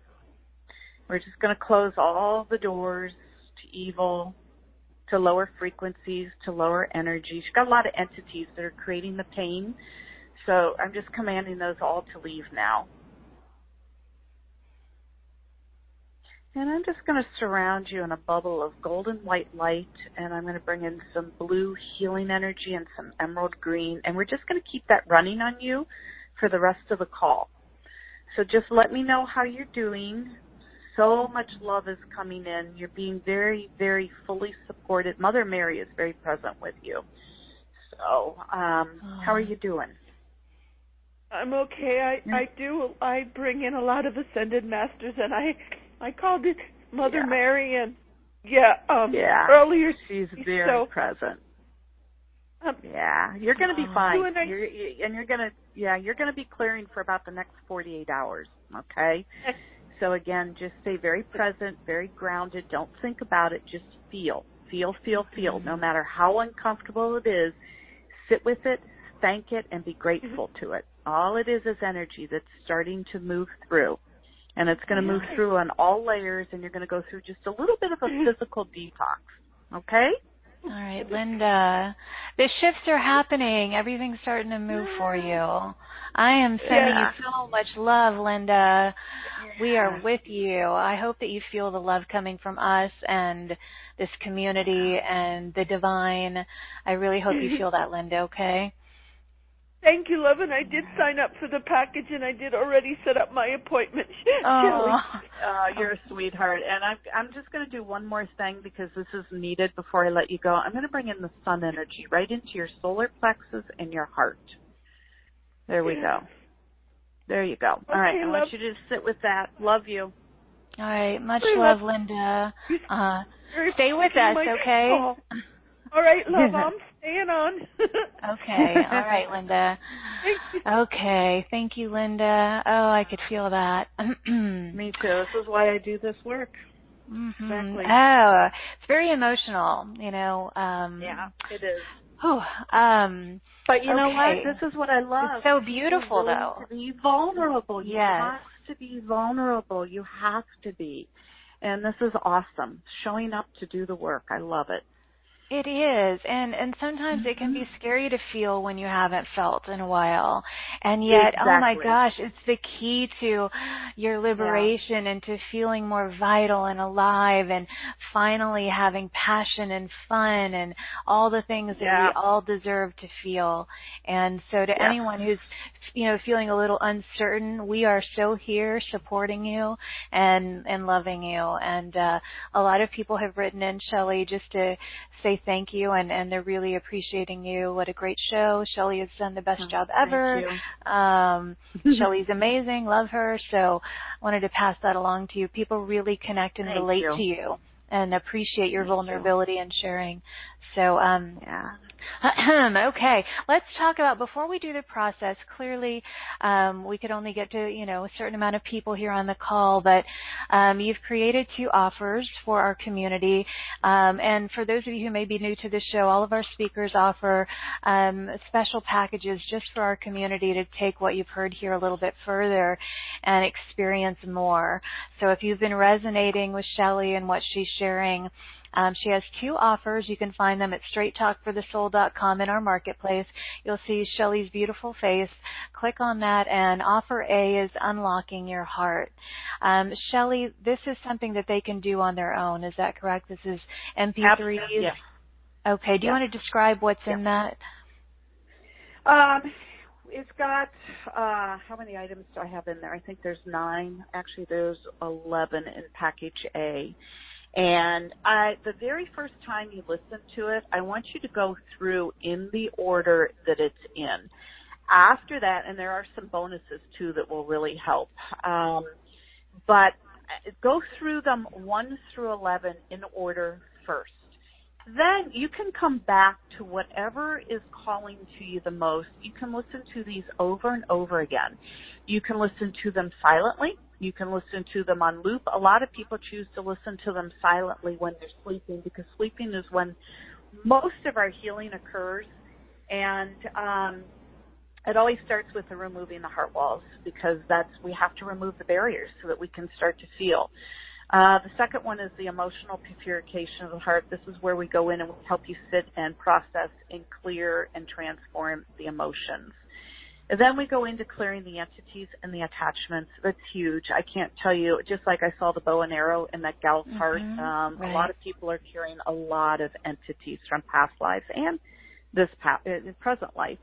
We're just going to close all the doors to evil, to lower frequencies, to lower energies. You've got a lot of entities that are creating the pain, so I'm just commanding those all to leave now. And I'm just going to surround you in a bubble of golden white light, and I'm going to bring in some blue healing energy and some emerald green, and we're just going to keep that running on you for the rest of the call. So just let me know how you're doing. So much love is coming in. You're being very, very fully supported. Mother Mary is very present with you. So how are you doing? I'm okay. I bring in a lot of ascended masters, and I called it Mother Marian. Earlier. She's very present. You're going to be fine. You're going to be clearing for about the next 48 hours. Okay. So again, just stay very present, very grounded. Don't think about it. Just feel. No matter how uncomfortable it is, sit with it, thank it, and be grateful to it. All it is energy that's starting to move through. And it's going to move through on all layers, and you're going to go through just a little bit of a physical detox. Okay? All right, Linda. The shifts are happening. Everything's starting to move for you. I am sending you so much love, Linda. We are with you. I hope that you feel the love coming from us and this community and the divine. I really hope you feel that, Linda, okay? Thank you, love, and I did sign up for the package, and I did already set up my appointment. You're a sweetheart. And I'm just going to do one more thing because this is needed before I let you go. I'm going to bring in the sun energy right into your solar plexus and your heart. There we go. There you go. All right, I want you to just sit with that. Love you. All right, much love, Linda. Stay with us, okay? All right, love, I'm staying on. Okay, all right, Linda. Okay, thank you, Linda. Oh, I could feel that. Me too. This is why I do this work. Mm-hmm. Exactly. Oh, it's very emotional, you know. It is. But you know what? This is what I love. It's so beautiful, though. To be vulnerable. You have to be vulnerable. You have to be. And this is awesome. Showing up to do the work. I love it. It is, and sometimes it can be scary to feel when you haven't felt in a while, and yet, oh my gosh, it's the key to your liberation and to feeling more vital and alive and finally having passion and fun and all the things that we all deserve to feel. And so to anyone who's, feeling a little uncertain, we are so here supporting you and loving you. And a lot of people have written in, Shelley, just to say thank you, and they're really appreciating you. What a great show. Shelley has done the best job ever. Shelley's amazing. Love her. So I wanted to pass that along to you. People really connect and relate to you and appreciate your vulnerability and sharing. So, okay, let's talk about, before we do the process, clearly we could only get to, a certain amount of people here on the call, but you've created 2 offers for our community. And for those of you who may be new to the show, all of our speakers offer special packages just for our community to take what you've heard here a little bit further and experience more. So if you've been resonating with Shelley and what she's sharing, she has 2 offers. You can find them at straighttalkforthesoul.com in our marketplace. You'll see Shelley's beautiful face. Click on that, and offer A is unlocking your heart. Shelley, this is something that they can do on their own. Is that correct? This is MP3s? Yes. Okay. Do you want to describe what's in that? It's got, how many items do I have in there? I think there's 9. Actually, there's 11 in package A. And the very first time you listen to it, I want you to go through in the order that it's in. After that, and there are some bonuses too that will really help, but go through them 1 through 11 in order first. Then you can come back to whatever is calling to you the most. You can listen to these over and over again. You can listen to them silently. You can listen to them on loop. A lot of people choose to listen to them silently when they're sleeping, because sleeping is when most of our healing occurs. And it always starts with removing the heart walls, because we have to remove the barriers so that we can start to feel. The second one is the emotional purification of the heart. This is where we go in and we help you sit and process and clear and transform the emotions. And then we go into clearing the entities and the attachments. That's huge. I can't tell you, just like I saw the bow and arrow in that gal's heart, right. A lot of people are carrying a lot of entities from past lives and this present life.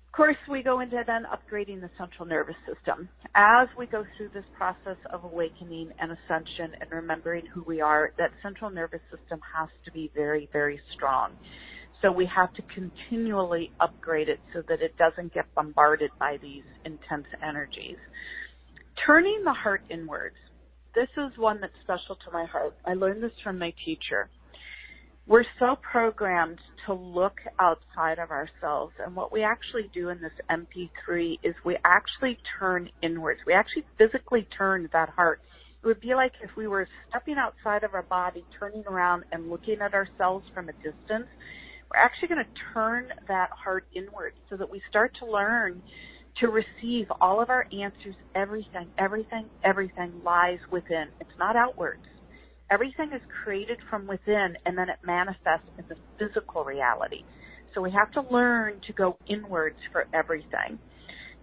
Of course, we go into then upgrading the central nervous system. As we go through this process of awakening and ascension and remembering who we are, that central nervous system has to be very, very strong. So we have to continually upgrade it so that it doesn't get bombarded by these intense energies. Turning the heart inwards. This is one that's special to my heart. I learned this from my teacher. We're so programmed to look outside of ourselves, and what we actually do in this MP3 is we actually turn inwards. We actually physically turn that heart. It would be like if we were stepping outside of our body, turning around and looking at ourselves from a distance. We're actually going to turn that heart inwards so that we start to learn to receive all of our answers. Everything lies within. It's not outwards. Everything is created from within, and then it manifests in the physical reality. So we have to learn to go inwards for everything.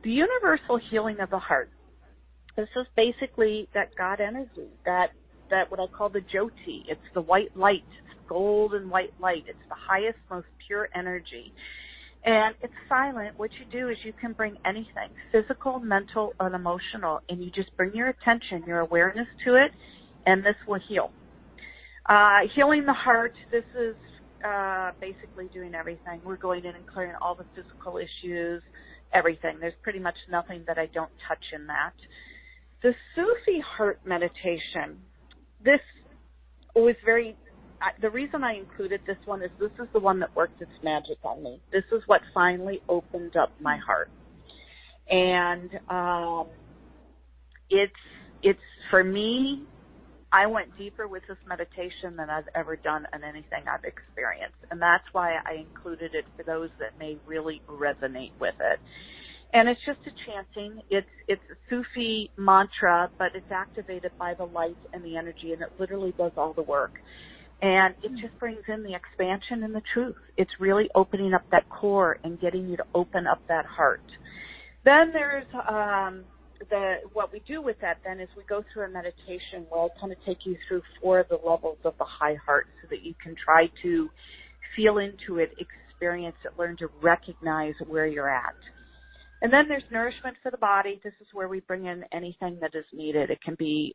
The universal healing of the heart. This is basically that God energy, that what I call the Jyoti. It's the white light. It's gold and white light. It's the highest, most pure energy. And it's silent. What you do is you can bring anything, physical, mental, and emotional, and you just bring your attention, your awareness to it, and this will heal. Healing the heart, this is basically doing everything. We're going in and clearing all the physical issues, everything. There's pretty much nothing that I don't touch in that. The Sufi heart meditation, this was the reason I included this one is this is the one that worked its magic on me. This is what finally opened up my heart. And it's for me, I went deeper with this meditation than I've ever done in anything I've experienced. And that's why I included it for those that may really resonate with it. And it's just a chanting. It's a Sufi mantra, but it's activated by the light and the energy, and it literally does all the work. And it just brings in the expansion and the truth. It's really opening up that core and getting you to open up that heart. Then there's what we do with that then is we go through a meditation where I'll kind of take you through 4 of the levels of the high heart so that you can try to feel into it, experience it, learn to recognize where you're at. And then there's nourishment for the body. This is where we bring in anything that is needed. It can be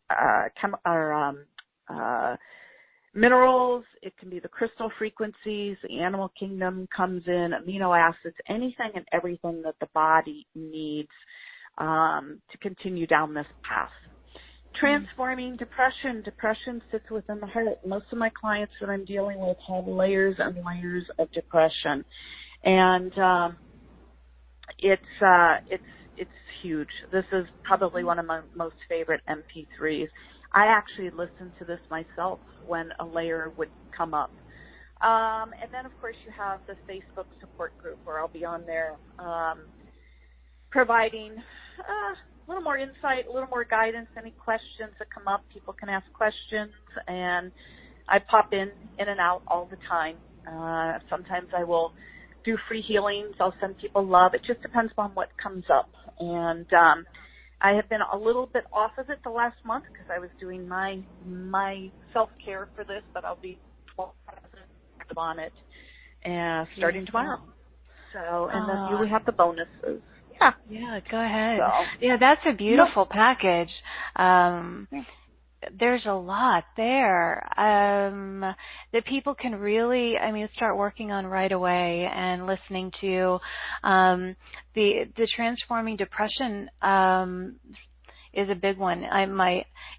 minerals, it can be the crystal frequencies, the animal kingdom comes in, amino acids, anything and everything that the body needs to continue down this path. Transforming depression. Depression sits within the heart. Most of my clients that I'm dealing with have layers and layers of depression. And it's huge. This is probably one of my most favorite MP3s. I actually listened to this myself when a layer would come up. And then, of course, you have the Facebook support group where I'll be on there providing a little more insight, a little more guidance. Any questions that come up, people can ask questions. And I pop in and out all the time. Sometimes I will do free healings. I'll send people love. It just depends on what comes up. And I have been a little bit off of it the last month because I was doing my self-care for this, but I'll be active on it starting tomorrow. So, and then we have the bonuses. Yeah, go ahead. So, yeah, that's a beautiful package. There's a lot there that people can really, start working on right away and listening to. The transforming depression is a big one.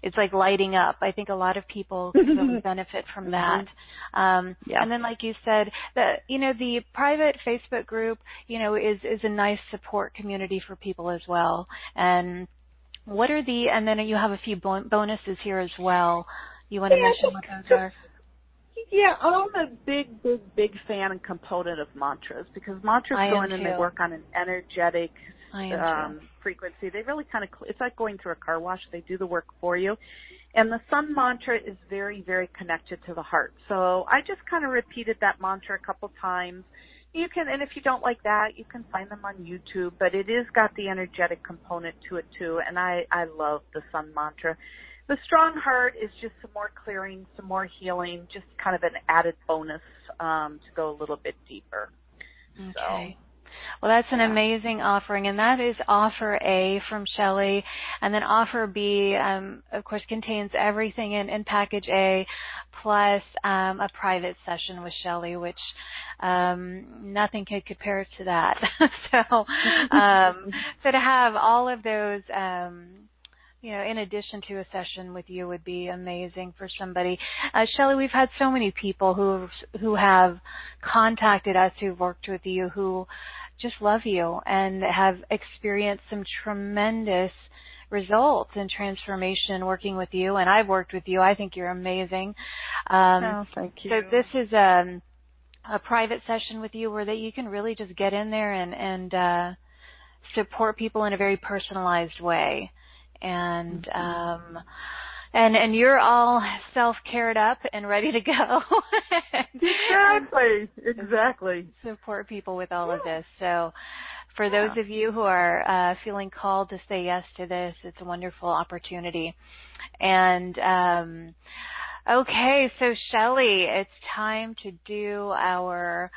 It's like lighting up. I think a lot of people can really benefit from that. And then, like you said, the private Facebook group, is a nice support community for people as well. And and then you have a few bonuses here as well. You want to mention what those are? Yeah, I'm a big fan and component of mantras because mantras go in and they work on an energetic frequency. They really it's like going through a car wash. They do the work for you. And the sun mantra is very, very connected to the heart. So I just kind of repeated that mantra a couple times You can, and if you don't like that, you can find them on YouTube, but it is got the energetic component to it too, and I love the sun mantra. The strong heart is just some more clearing, some more healing, just kind of an added bonus to go a little bit deeper. Okay. So, well, that's an amazing offering, and that is offer A from Shelley, and then offer B, of course, contains everything in package A, plus a private session with Shelley, which nothing could compare to that. So to have all of those, in addition to a session with you would be amazing for somebody. Shelley, we've had so many people who have contacted us, who've worked with you, who just love you and have experienced some tremendous results and transformation working with you. And I've worked with you. I think you're amazing. Thank you. So this is a private session with you where that you can really just get in there and support people in a very personalized way. And and you're all self-cared up and ready to go. Exactly. Support people with all of this. So for those of you who are feeling called to say yes to this, it's a wonderful opportunity. And okay, so Shelley, it's time to do our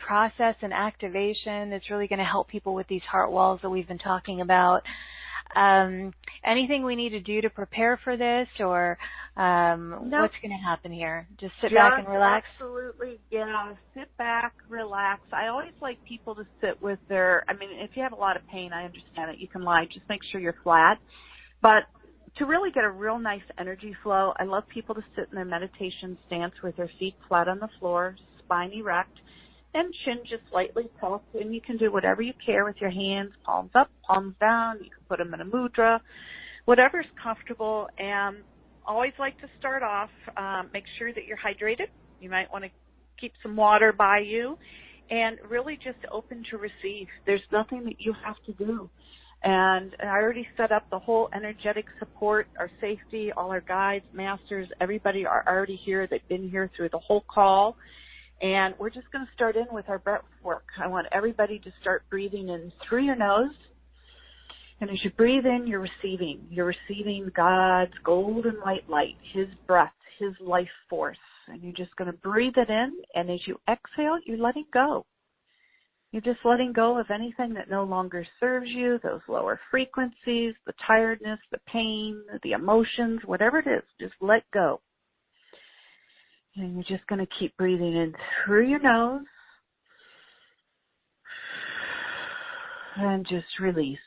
process and activation. It's really going to help people with these heart walls that we've been talking about. Anything we need to do to prepare for this, or what's going to happen here? Just sit back and relax? Absolutely, yeah. Sit back, relax. I always like people to sit with if you have a lot of pain, I understand it. You can lie. Just make sure you're flat. But to really get a real nice energy flow, I love people to sit in their meditation stance with their feet flat on the floor, spine erect, and chin just slightly tucked, and you can do whatever you care with your hands, palms up, palms down. You can put them in a mudra, whatever's comfortable. And always like to start off, make sure that you're hydrated. You might want to keep some water by you, and really just open to receive. There's nothing that you have to do. And I already set up the whole energetic support, our safety, all our guides, masters, everybody are already here. They've been here through the whole call. And we're just going to start in with our breath work. I want everybody to start breathing in through your nose. And as you breathe in, you're receiving. You're receiving God's golden white light, His breath, His life force. And you're just going to breathe it in. And as you exhale, you're letting go. You're just letting go of anything that no longer serves you, those lower frequencies, the tiredness, the pain, the emotions, whatever it is, just let go. And you're just going to keep breathing in through your nose and just release.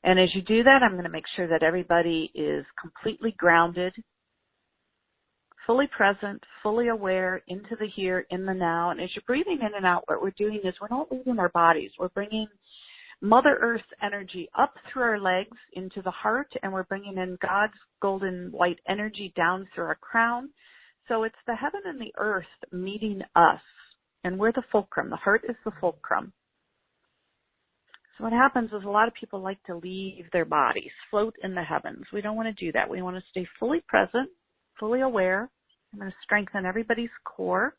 And as you do that, I'm going to make sure that everybody is completely grounded, fully present, fully aware, into the here, in the now. And as you're breathing in and out, what we're doing is we're not leaving our bodies. We're bringing Mother Earth's energy up through our legs into the heart, and we're bringing in God's golden white energy down through our crown. So it's the heaven and the earth meeting us, and we're the fulcrum. The heart is the fulcrum. So what happens is a lot of people like to leave their bodies, float in the heavens. We don't want to do that. We want to stay fully present, fully aware. I'm going to strengthen everybody's core.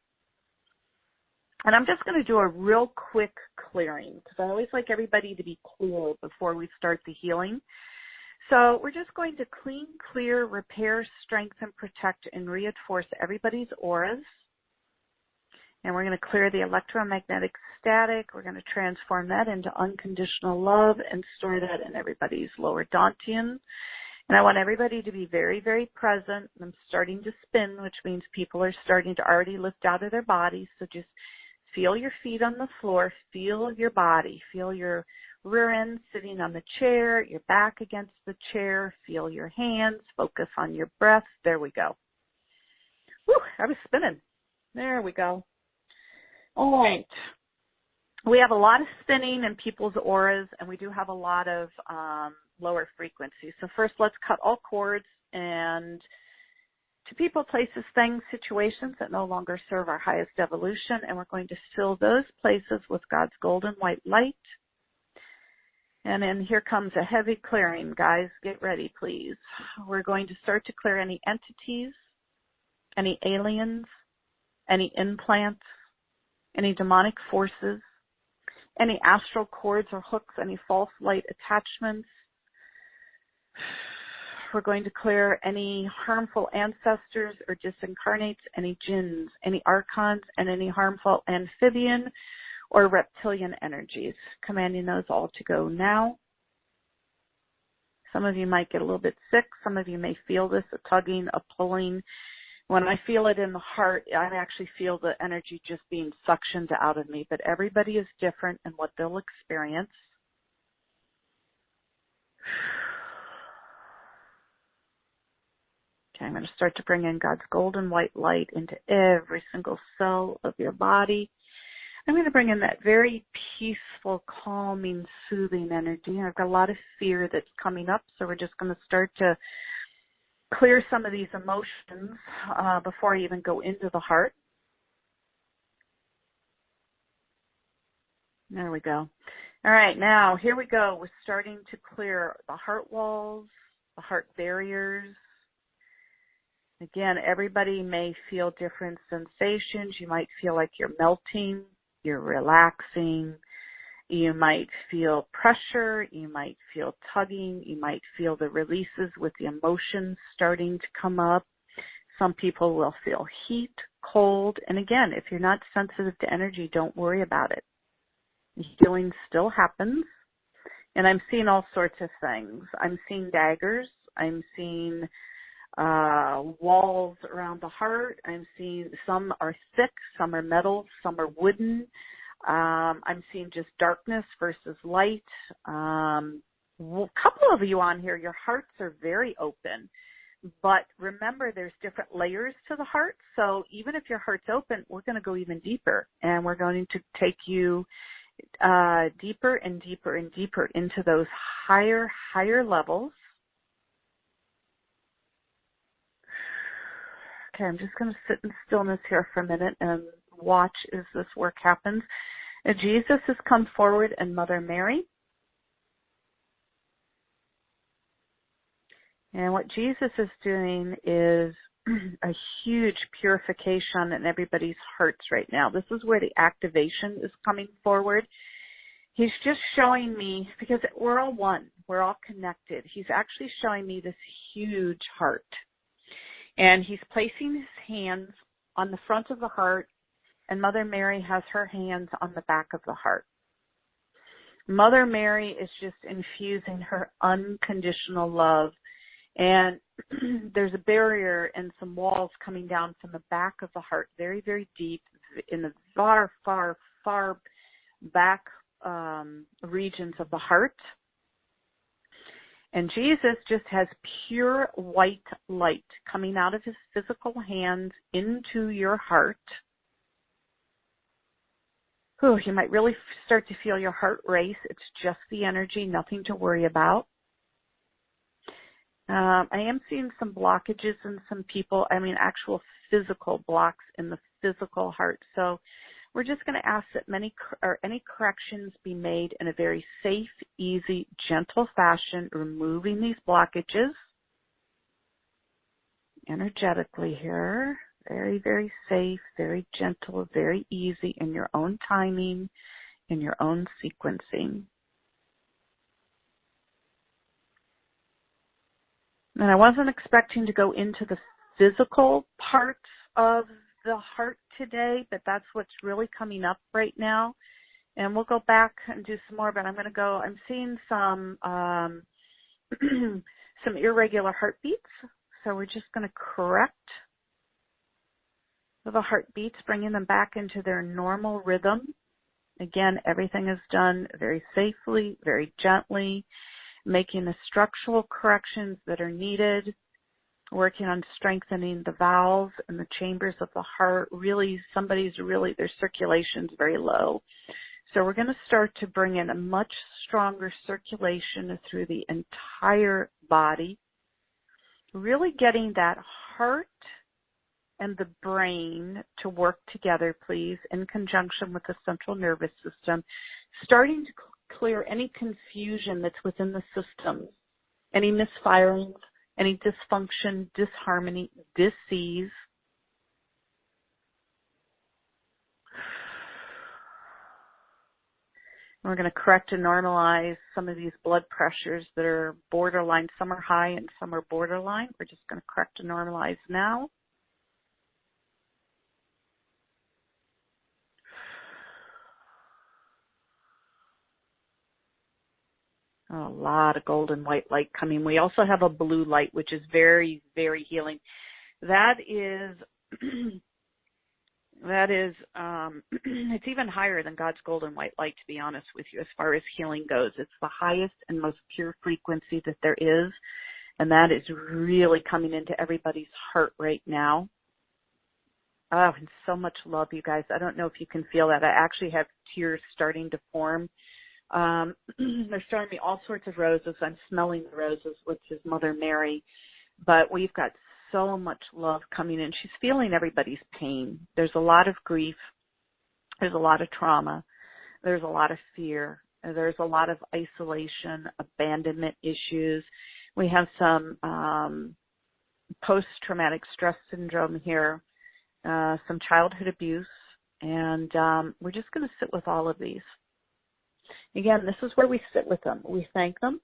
And I'm just going to do a real quick clearing, because I always like everybody to be clear before we start the healing. So we're just going to clean, clear, repair, strengthen, protect, and reinforce everybody's auras. And we're going to clear the electromagnetic static. We're going to transform that into unconditional love and store that in everybody's lower dantian. And I want everybody to be very, very present. I'm starting to spin, which means people are starting to already lift out of their bodies. So just feel your feet on the floor. Feel your body. Feel your rear end sitting on the chair, your back against the chair. Feel your hands. Focus on your breath. There we go. Whew, I was spinning. There we go. All right. We have a lot of spinning in people's auras, and we do have a lot of lower frequencies. So first, let's cut all cords and to people, places, things, situations that no longer serve our highest evolution, and we're going to fill those places with God's golden white light. And then here comes a heavy clearing. Guys, get ready, please. We're going to start to clear any entities, any aliens, any implants, any demonic forces, any astral cords or hooks, any false light attachments. We're going to clear any harmful ancestors or disincarnates, any jinns, any archons, and any harmful amphibian or reptilian energies. Commanding those all to go now. Some of you might get a little bit sick. Some of you may feel this, a tugging, a pulling. When I feel it in the heart, I actually feel the energy just being suctioned out of me. But everybody is different in what they'll experience. Okay, I'm going to start to bring in God's golden white light into every single cell of your body. I'm going to bring in that very peaceful, calming, soothing energy. I've got a lot of fear that's coming up, so we're just going to start to clear some of these emotions before I even go into the heart. There we go. All right, now here we go. We're starting to clear the heart walls, the heart barriers. Again, everybody may feel different sensations. You might feel like you're melting, you're relaxing. You might feel pressure. You might feel tugging. You might feel the releases with the emotions starting to come up. Some people will feel heat, cold. And again, if you're not sensitive to energy, don't worry about it. The healing still happens. And I'm seeing all sorts of things. I'm seeing daggers. I'm seeing walls around the heart. I'm seeing some are thick, some are metal, some are wooden. I'm seeing just darkness versus light. A couple of you on here, your hearts are very open. But remember, there's different layers to the heart. So even if your heart's open, we're going to go even deeper. And we're going to take you deeper and deeper and deeper into those higher levels. Okay, I'm just going to sit in stillness here for a minute and watch as this work happens. And Jesus has come forward and Mother Mary. And what Jesus is doing is a huge purification in everybody's hearts right now. This is where the activation is coming forward. He's just showing me, because we're all one, we're all connected. He's actually showing me this huge heart. And he's placing his hands on the front of the heart, and Mother Mary has her hands on the back of the heart. Mother Mary is just infusing her unconditional love. And there's a barrier and some walls coming down from the back of the heart, very, very deep in the far, far, far back regions of the heart. And Jesus just has pure white light coming out of his physical hands into your heart. Ooh, you might really start to feel your heart race. It's just the energy, nothing to worry about. I am seeing some blockages in some people, actual physical blocks in the physical heart. So we're just going to ask that any corrections be made in a very safe, easy, gentle fashion, removing these blockages energetically here. Very, very safe, very gentle, very easy in your own timing, in your own sequencing. And I wasn't expecting to go into the physical parts of the heart today, but that's what's really coming up right now. And we'll go back and do some more, but I'm seeing some some irregular heartbeats. So we're just going to correct the heartbeats, bringing them back into their normal rhythm. Again, everything is done very safely, very gently, making the structural corrections that are needed, working on strengthening the valves and the chambers of the heart. Really, their circulation's very low. So we're going to start to bring in a much stronger circulation through the entire body, really getting that heart and the brain to work together, please, in conjunction with the central nervous system, starting to clear any confusion that's within the system, any misfirings, any dysfunction, disharmony, dis-ease. We're going to correct and normalize some of these blood pressures that are borderline. Some are high and some are borderline. We're just going to correct and normalize now. A lot of golden white light coming. We also have a blue light, which is very, very healing. That is, it's even higher than God's golden white light, to be honest with you, as far as healing goes. It's the highest and most pure frequency that there is, and that is really coming into everybody's heart right now. Oh, and so much love, you guys. I don't know if you can feel that. I actually have tears starting to form. They're showing me all sorts of roses. I'm smelling the roses, which is Mother Mary. But we've got so much love coming in. She's feeling everybody's pain. There's a lot of grief. There's a lot of trauma. There's a lot of fear. There's a lot of isolation, abandonment issues. We have some post-traumatic stress syndrome here, some childhood abuse, and we're just going to sit with all of these. Again, this is where we sit with them. We thank them.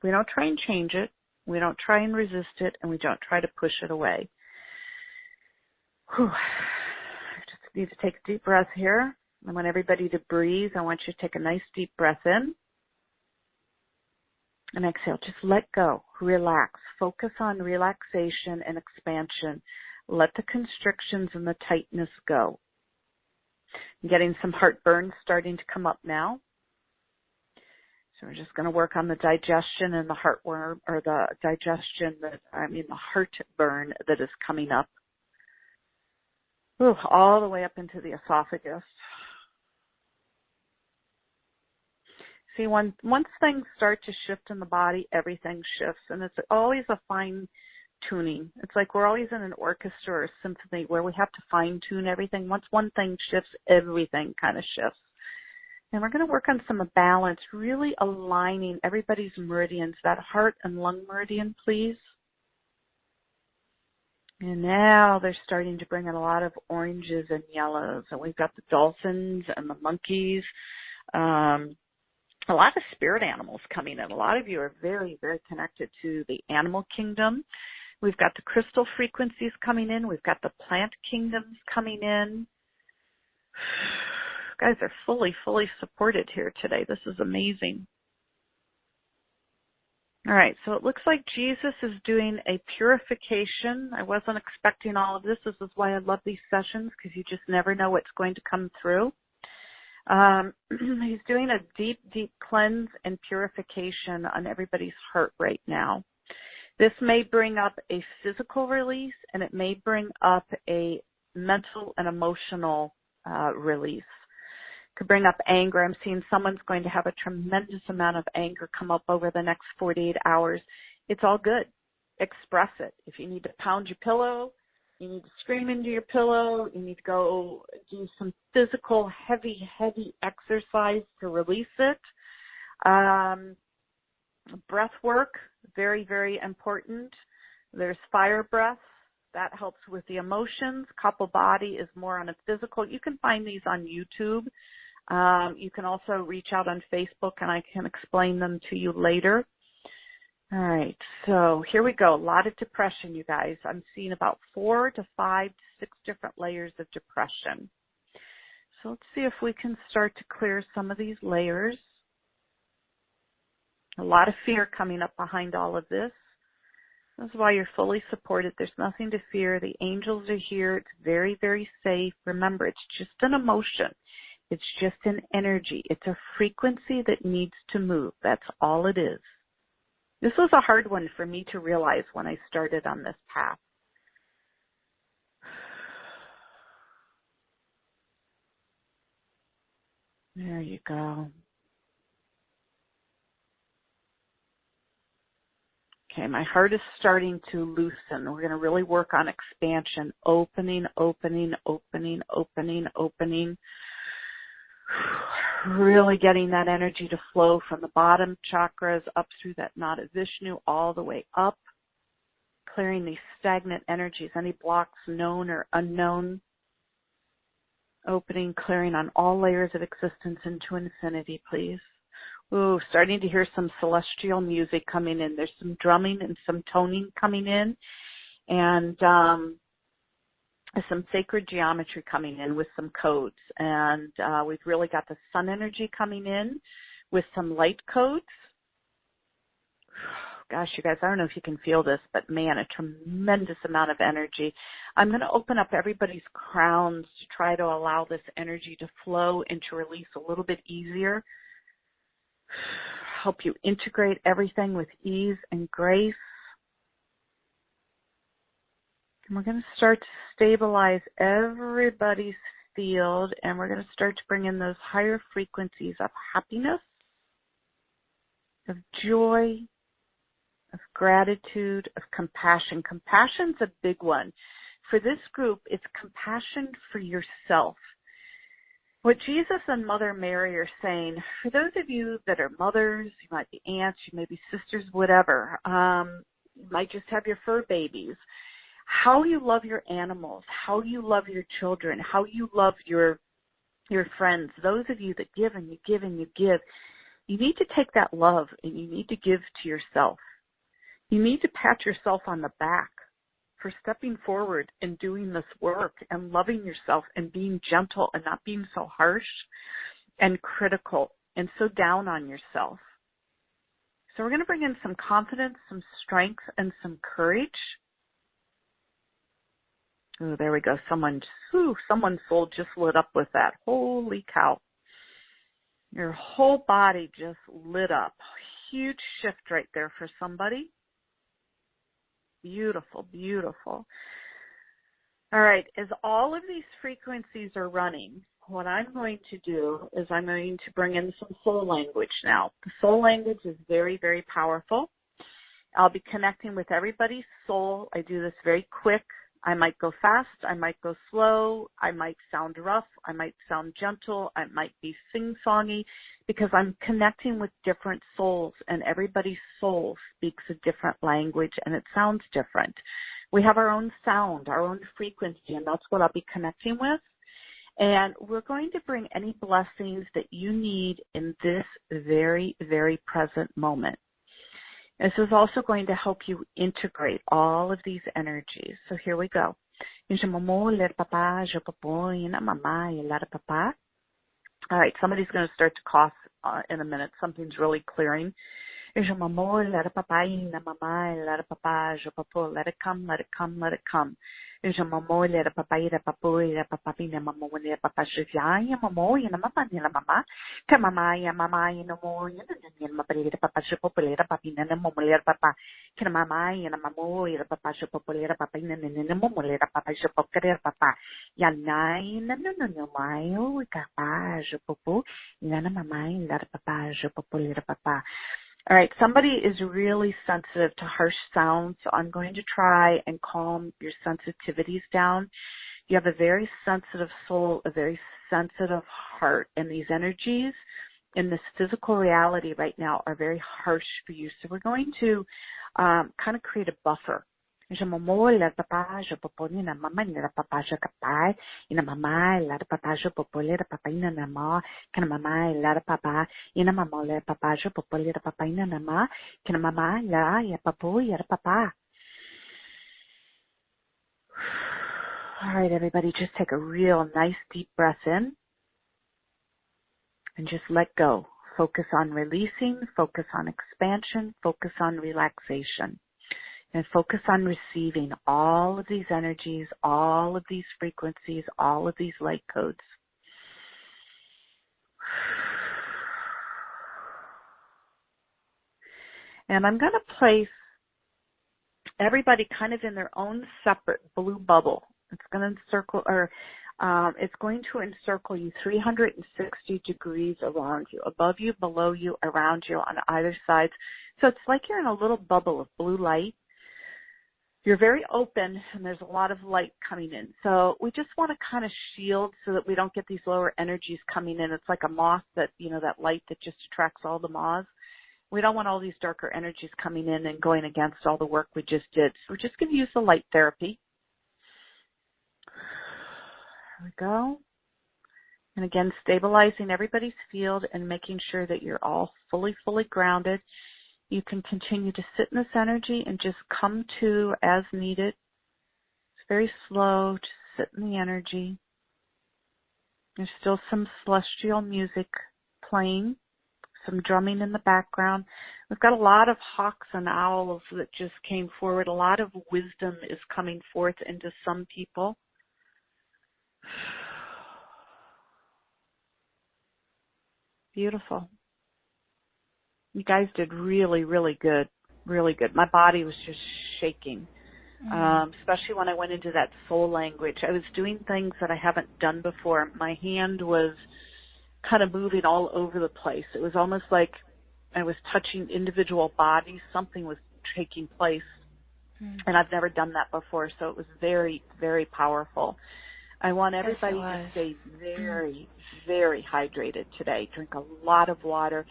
We don't try and change it. We don't try and resist it, and we don't try to push it away. Whew. I just need to take a deep breath here. I want everybody to breathe. I want you to take a nice deep breath in. And exhale. Just let go. Relax. Focus on relaxation and expansion. Let the constrictions and the tightness go. I'm getting some heartburn starting to come up now. So we're just going to work on the digestion and the heartworm, or the heartburn that is coming up. Ooh, all the way up into the esophagus. See, once things start to shift in the body, everything shifts, and it's always a fine tuning. It's like we're always in an orchestra or a symphony where we have to fine tune everything. Once one thing shifts, everything kind of shifts. And we're going to work on some balance, really aligning everybody's meridians, that heart and lung meridian, please. And now they're starting to bring in a lot of oranges and yellows. And we've got the dolphins and the monkeys, a lot of spirit animals coming in. A lot of you are very, very connected to the animal kingdom. We've got the crystal frequencies coming in. We've got the plant kingdoms coming in. Guys are fully supported here today. This is amazing. All right, so it looks like Jesus is doing a purification. I wasn't expecting all of this. This is why I love these sessions, because you just never know what's going to come through. He's doing a deep, deep cleanse and purification on everybody's heart right now. This may bring up a physical release, and it may bring up a mental and emotional release. Could bring up anger. I'm seeing someone's going to have a tremendous amount of anger come up over the next 48 hours. It's all good. Express it. If you need to pound your pillow, you need to scream into your pillow, you need to go do some physical, heavy exercise to release it. Breath work, very, very important. There's fire breath. That helps with the emotions. Couple body is more on a physical. You can find these on YouTube. You can also reach out on Facebook, and I can explain them to you later. All right, so here we go. A lot of depression, you guys. I'm seeing about 4 to 5 to 6 different layers of depression. So let's see if we can start to clear some of these layers. A lot of fear coming up behind all of this. This is why you're fully supported. There's nothing to fear. The angels are here. It's very, very safe. Remember, it's just an emotion. It's just an energy. It's a frequency that needs to move. That's all it is. This was a hard one for me to realize when I started on this path. There you go. Okay, my heart is starting to loosen. We're going to really work on expansion, opening. Really getting that energy to flow from the bottom chakras up through that Nada Vishnu all the way up, clearing these stagnant energies, any blocks known or unknown. Opening, clearing on all layers of existence into infinity, please. Ooh, starting to hear some celestial music coming in. There's some drumming and some toning coming in, and some sacred geometry coming in with some codes. And we've really got the sun energy coming in with some light codes. Gosh, you guys, I don't know if you can feel this, but man, a tremendous amount of energy. I'm going to open up everybody's crowns to try to allow this energy to flow and to release a little bit easier. Help you integrate everything with ease and grace. And we're going to start to stabilize everybody's field, and we're going to start to bring in those higher frequencies of happiness, of joy, of gratitude, of compassion. Compassion's a big one. For this group, it's compassion for yourself. What Jesus and Mother Mary are saying, for those of you that are mothers, you might be aunts, you may be sisters, whatever, you might just have your fur babies, how you love your animals, how you love your children, how you love your friends, those of you that give and you give and you give, you need to take that love and you need to give to yourself. You need to pat yourself on the back for stepping forward and doing this work and loving yourself and being gentle and not being so harsh and critical and so down on yourself. So we're going to bring in some confidence, some strength, and some courage. Oh, there we go. Someone's soul just lit up with that. Holy cow. Your whole body just lit up. Huge shift right there for somebody. Beautiful, beautiful. All right, as all of these frequencies are running, what I'm going to do is I'm going to bring in some soul language now. The soul language is very, very powerful. I'll be connecting with everybody's soul. I do this very quick. I might go fast. I might go slow. I might sound rough. I might sound gentle. I might be sing-songy because I'm connecting with different souls, and everybody's soul speaks a different language, and it sounds different. We have our own sound, our own frequency, and that's what I'll be connecting with. And we're going to bring any blessings that you need in this very, very present moment. This is also going to help you integrate all of these energies. So here we go. All right, somebody's going to start to cough in a minute. Something's really clearing. Let it come, let it come, let it come. All right, somebody is really sensitive to harsh sounds, so I'm going to try and calm your sensitivities down. You have a very sensitive soul, a very sensitive heart, and these energies in this physical reality right now are very harsh for you. So we're going to kind of create a buffer. So we're going to All right, everybody, just take a real nice deep breath in and just let go. Focus on releasing, focus on expansion, focus on relaxation, and focus on receiving all of these energies, all of these frequencies, all of these light codes. And I'm going to place everybody kind of in their own separate blue bubble. It's going to encircle, it's going to encircle you 360 degrees around you, above you, below you, around you, on either side. So it's like you're in a little bubble of blue light. You're very open, and there's a lot of light coming in. So we just want to kind of shield so that we don't get these lower energies coming in. It's like a moth that, that light that just attracts all the moths. We don't want all these darker energies coming in and going against all the work we just did. So we're just going to use the light therapy. There we go. And again, stabilizing everybody's field and making sure that you're all fully, fully grounded. You can continue to sit in this energy and just come to as needed. It's very slow. Just sit in the energy. There's still some celestial music playing, some drumming in the background. We've got a lot of hawks and owls that just came forward. A lot of wisdom is coming forth into some people. Beautiful. You guys did really, really good. Really good. My body was just shaking, especially when I went into that soul language. I was doing things that I haven't done before. My hand was kind of moving all over the place. It was almost like I was touching individual bodies. Something was taking place, and I've never done that before, so it was very, very powerful. I want everybody to stay very, very hydrated today. Drink a lot of water.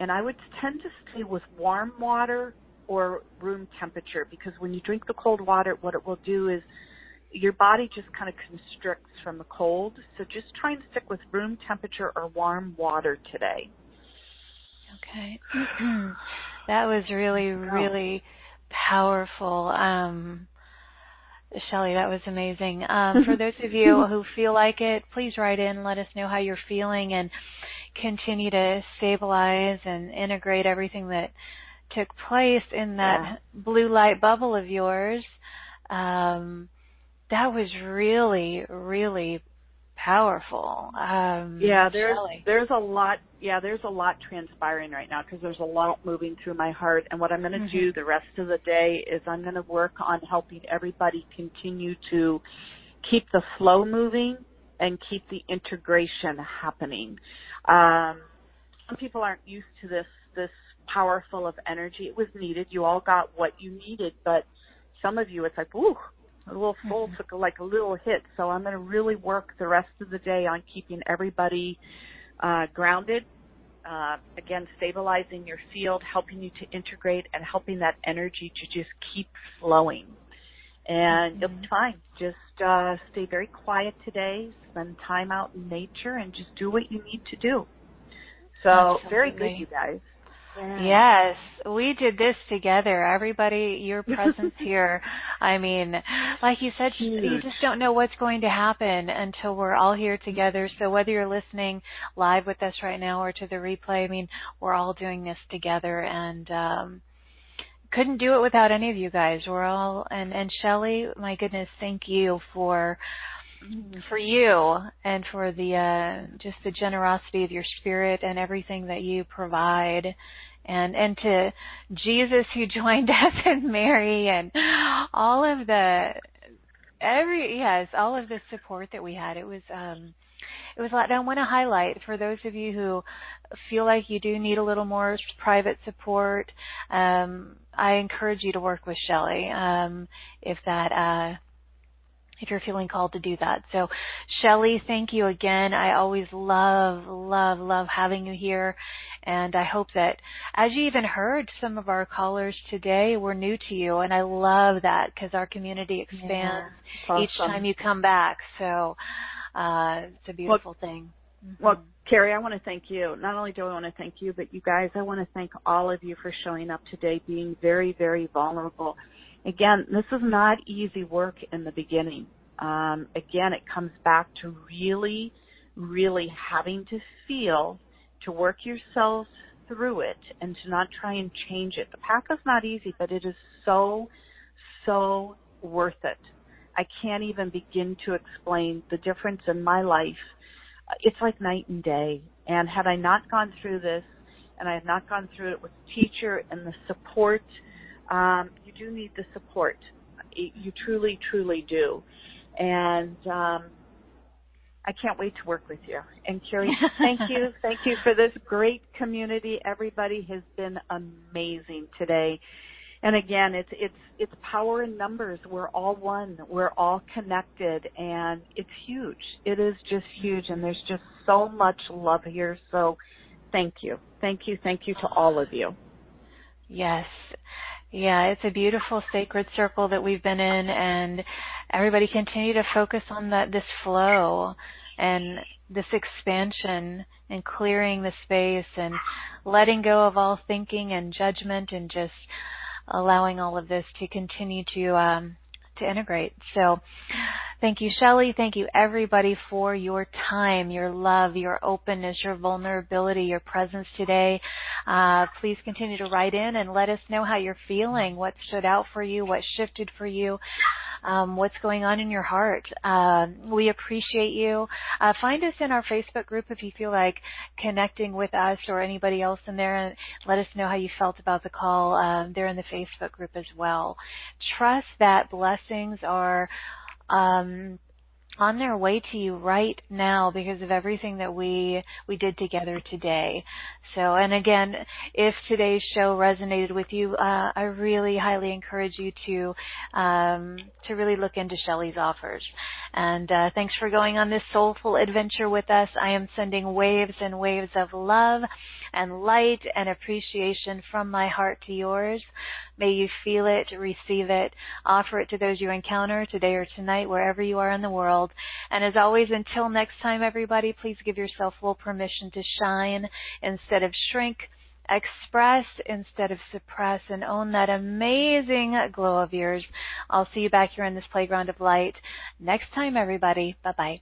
And I would tend to stay with warm water or room temperature, because when you drink the cold water, what it will do is your body just kind of constricts from the cold. So just try and stick with room temperature or warm water today. Okay. That was really, really powerful. Shelley, that was amazing. For those of you who feel like it, please write in, let us know how you're feeling, and continue to stabilize and integrate everything that took place in that blue light bubble of yours. That was really, really powerful. There's a lot. Yeah, there's a lot transpiring right now because there's a lot moving through my heart. And what I'm going to do the rest of the day is I'm going to work on helping everybody continue to keep the flow moving and keep the integration happening. Some people aren't used to this powerful of energy. It was needed. You all got what you needed, but some of you, it's like, ooh, a little full took like a little hit. So I'm going to really work the rest of the day on keeping everybody grounded. Again, stabilizing your field, helping you to integrate, and helping that energy to just keep flowing. And you'll be fine. Just stay very quiet today, spend time out in nature, and just do what you need to do. So very good, you guys. Yes, we did this together. Everybody, your presence here, I mean, like you said, you just don't know what's going to happen until we're all here together. So whether you're listening live with us right now or to the replay, I mean, we're all doing this together, and couldn't do it without any of you guys. We're all, and Shelley, my goodness, thank you for you and for the just the generosity of your spirit and everything that you provide, and to Jesus who joined us, and Mary, and all of the all of the support that we had. It was a lot. I want to highlight for those of you who feel like you do need a little more private support. I encourage you to work with Shelley if you're feeling called to do that. So, Shelley, thank you again. I always love having you here. And I hope that, as you even heard, some of our callers today were new to you. And I love that because our community expands each time you come back. So it's a beautiful thing. Well, Kerry, I want to thank you. Not only do I want to thank you, but you guys, I want to thank all of you for showing up today, being very, very vulnerable. Again, this is not easy work in the beginning. Again, it comes back to really, really having to feel, to work yourselves through it, and to not try and change it. The path is not easy, but it is so, so worth it. I can't even begin to explain the difference in my life. It's like night and day. And had I not gone through this, and I had not gone through it with the teacher and the support, you do need the support. You truly, truly do. And I can't wait to work with you. And Kerry, thank you. Thank you for this great community. Everybody has been amazing today. And again, it's power in numbers. We're all one. We're all connected, and it's huge. It is just huge, and there's just so much love here. So thank you. Thank you. Thank you to all of you. Yes. Yeah, it's a beautiful sacred circle that we've been in, and everybody continue to focus on this flow. And this expansion and clearing the space and letting go of all thinking and judgment and just allowing all of this to continue to integrate. So thank you, Shelley. Thank you, everybody, for your time, your love, your openness, your vulnerability, your presence today. Please continue to write in and let us know how you're feeling, what stood out for you, what shifted for you, what's going on in your heart. We appreciate you. Find us in our Facebook group if you feel like connecting with us or anybody else in there, and let us know how you felt about the call. They're in the Facebook group as well. Trust that blessings are on their way to you right now because of everything that we did together today. So, and again, if today's show resonated with you, I really highly encourage you to really look into Shelley's offers. And thanks for going on this soulful adventure with us. I am sending waves and waves of love and light and appreciation from my heart to yours. May you feel it, receive it, offer it to those you encounter today or tonight, wherever you are in the world. And as always, until next time, everybody, please give yourself full permission to shine instead of shrink, express instead of suppress, and own that amazing glow of yours. I'll see you back here in this playground of light next time, everybody. Bye-bye.